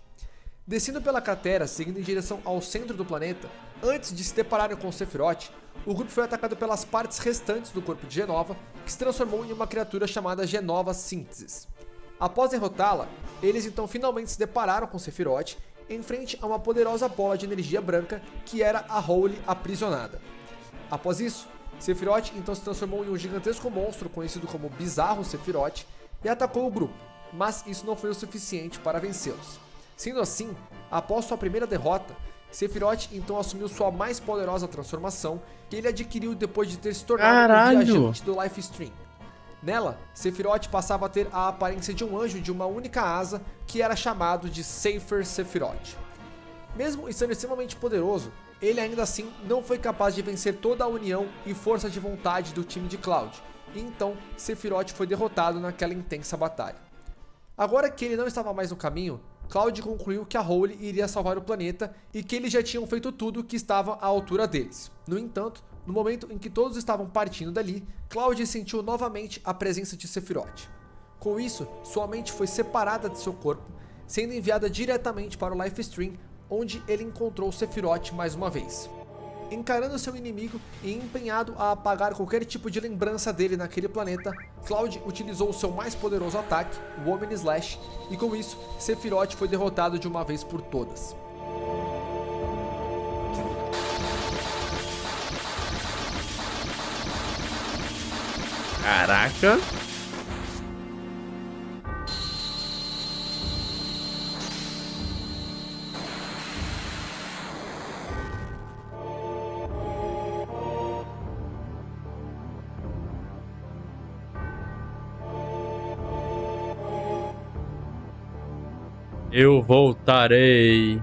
Descendo pela cratera, seguindo em direção ao centro do planeta, antes de se depararem com Sephiroth, o grupo foi atacado pelas partes restantes do corpo de Jenova, que se transformou em uma criatura chamada Jenova Synthesis. Após derrotá-la, eles então finalmente se depararam com Sephiroth em frente a uma poderosa bola de energia branca que era a Holy aprisionada. Após isso, Sephiroth então se transformou em um gigantesco monstro conhecido como Bizarro Sephiroth e atacou o grupo, mas isso não foi o suficiente para vencê-los. Sendo assim, após sua primeira derrota, Sephiroth então assumiu sua mais poderosa transformação, que ele adquiriu depois de ter se tornado um viajante do Life Stream. Nela, Sephiroth passava a ter a aparência de um anjo de uma única asa, que era chamado de Safer Sephiroth. Mesmo estando extremamente poderoso, ele ainda assim não foi capaz de vencer toda a união e força de vontade do time de Cloud, e então Sephiroth foi derrotado naquela intensa batalha. Agora que ele não estava mais no caminho, Cloud concluiu que a Holy iria salvar o planeta e que eles já tinham feito tudo que estava à altura deles. No entanto, no momento em que todos estavam partindo dali, Cloud sentiu novamente a presença de Sephiroth. Com isso, sua mente foi separada de seu corpo, sendo enviada diretamente para o Life Stream, onde ele encontrou Sephiroth mais uma vez. Encarando seu inimigo e empenhado a apagar qualquer tipo de lembrança dele naquele planeta, Cloud utilizou seu mais poderoso ataque, o Omni Slash, e com isso, Sephiroth foi derrotado de uma vez por todas. Caraca! Eu voltarei.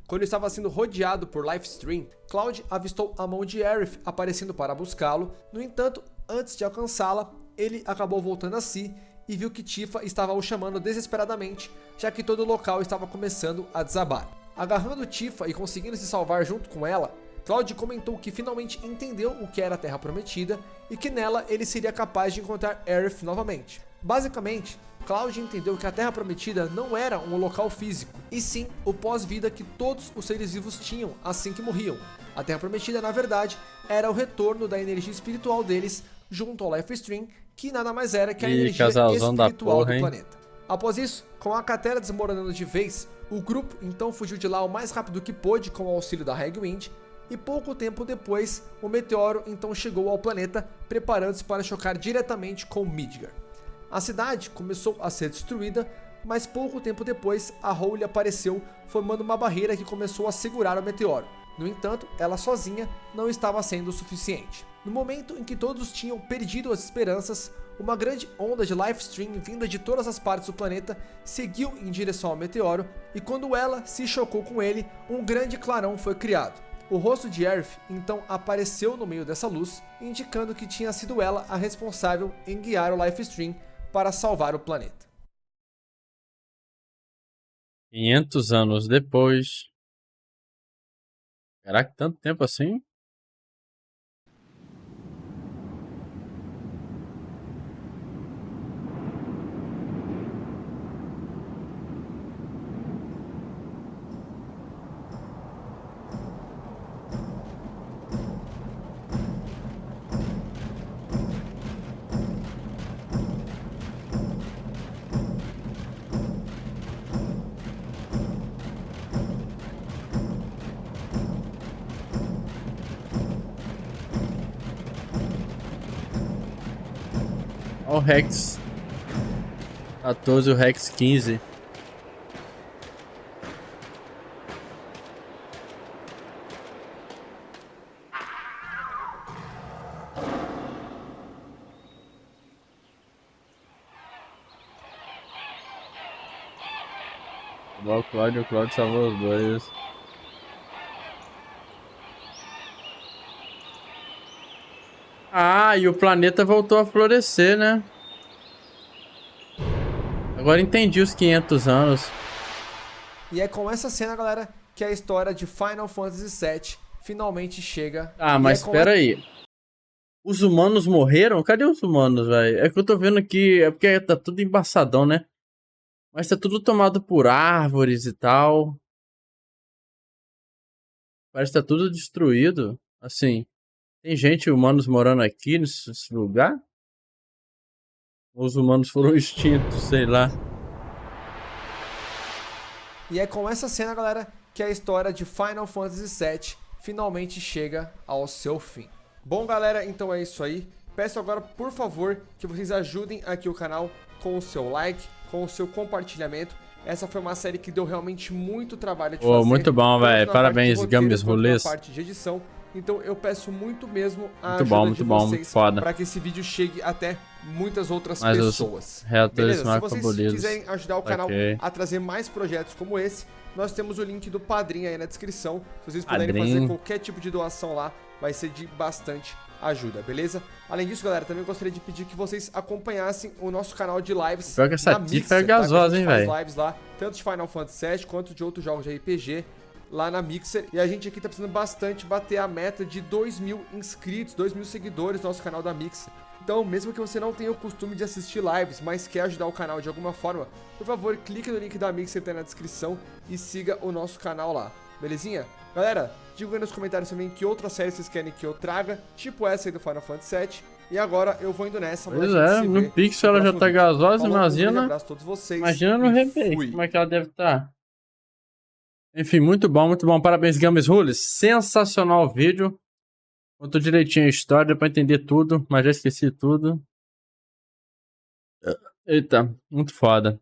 Quando estava sendo rodeado por Life Stream, Cloud avistou a mão de Aerith aparecendo para buscá-lo. No entanto, antes de alcançá-la, ele acabou voltando a si e viu que Tifa estava o chamando desesperadamente, já que todo o local estava começando a desabar. Agarrando Tifa e conseguindo se salvar junto com ela, Cloud comentou que finalmente entendeu o que era a Terra Prometida e que nela ele seria capaz de encontrar Aerith novamente. Basicamente, Cloud entendeu que a Terra Prometida não era um local físico, e sim o pós-vida que todos os seres vivos tinham assim que morriam. A Terra Prometida, na verdade, era o retorno da energia espiritual deles junto ao Life Stream, que nada mais era que a energia espiritual do planeta. Após isso, com a cratera desmoronando de vez, o grupo então fugiu de lá o mais rápido que pôde com o auxílio da Hagwind, e pouco tempo depois, o meteoro então chegou ao planeta, preparando-se para chocar diretamente com Midgar. A cidade começou a ser destruída, mas pouco tempo depois, a Holy apareceu, formando uma barreira que começou a segurar o meteoro. No entanto, ela sozinha não estava sendo o suficiente. No momento em que todos tinham perdido as esperanças, uma grande onda de Life Stream vinda de todas as partes do planeta seguiu em direção ao meteoro, e quando ela se chocou com ele, um grande clarão foi criado. O rosto de Aerith então apareceu no meio dessa luz, indicando que tinha sido ela a responsável em guiar o Life Stream para salvar o planeta. 500 anos depois. Caraca, tanto tempo assim? Olha o Rex 14 e o Rex 15. Igual o Cláudio salvou os dois. Ah, e o planeta voltou a florescer, né? Agora entendi os 500 anos. E é com essa cena, galera, que a história de Final Fantasy VII finalmente chega. Ah, E mas espera aí. Os humanos morreram? Cadê os humanos, velho? É que eu tô vendo aqui, é porque tá tudo embaçadão, né? Mas tá tudo tomado por árvores e tal. Parece que tá tudo destruído. Assim, tem gente, humanos morando aqui nesse lugar? Ou os humanos foram extintos, sei lá. E é com essa cena, galera, que a história de Final Fantasy VII finalmente chega ao seu fim. Bom, galera, então é isso aí. Peço agora, por favor, que vocês ajudem aqui o canal com o seu like, com o seu compartilhamento. Essa foi uma série que deu realmente muito trabalho de fazer. Muito bom, velho. Parabéns, Gambis Rolês. Parte de edição. Então eu peço muito mesmo a muito ajuda de bom, vocês para que esse vídeo chegue até muitas outras pessoas. Beleza? Se vocês quiserem ajudar o canal a trazer mais projetos como esse, nós temos o link do Padrim aí na descrição. Se vocês puderem fazer qualquer tipo de doação lá, vai ser de bastante ajuda, beleza? Além disso, galera, também gostaria de pedir que vocês acompanhassem o nosso canal de lives. Pior que essa Tifa é gasosa, hein, velho? Lives lá, tanto de Final Fantasy VII quanto de outros jogos de RPG lá na Mixer. E a gente aqui tá precisando bastante bater a meta de 2.000 inscritos, 2.000 seguidores no nosso canal da Mixer. Então, mesmo que você não tenha o costume de assistir lives, mas quer ajudar o canal de alguma forma, por favor, clique no link da Mixer que tá na descrição e siga o nosso canal lá, belezinha? Galera, digam aí nos comentários também que outra série vocês querem que eu traga, tipo essa aí do Final Fantasy VII. E agora eu vou indo nessa. Pois é, no Pixel ela já tá gasosa, imagina. Um abraço a todos vocês. Imagina no remake, como é que ela deve estar. Enfim, muito bom, muito bom. Parabéns, Gambis Rules. Sensacional o vídeo. Contou direitinho a história, deu pra entender tudo, mas já esqueci tudo. Eita, muito foda.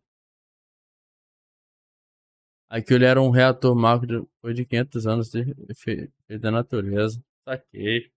Aquilo era um reator macro depois de 500 anos de efeito da natureza. Saquei.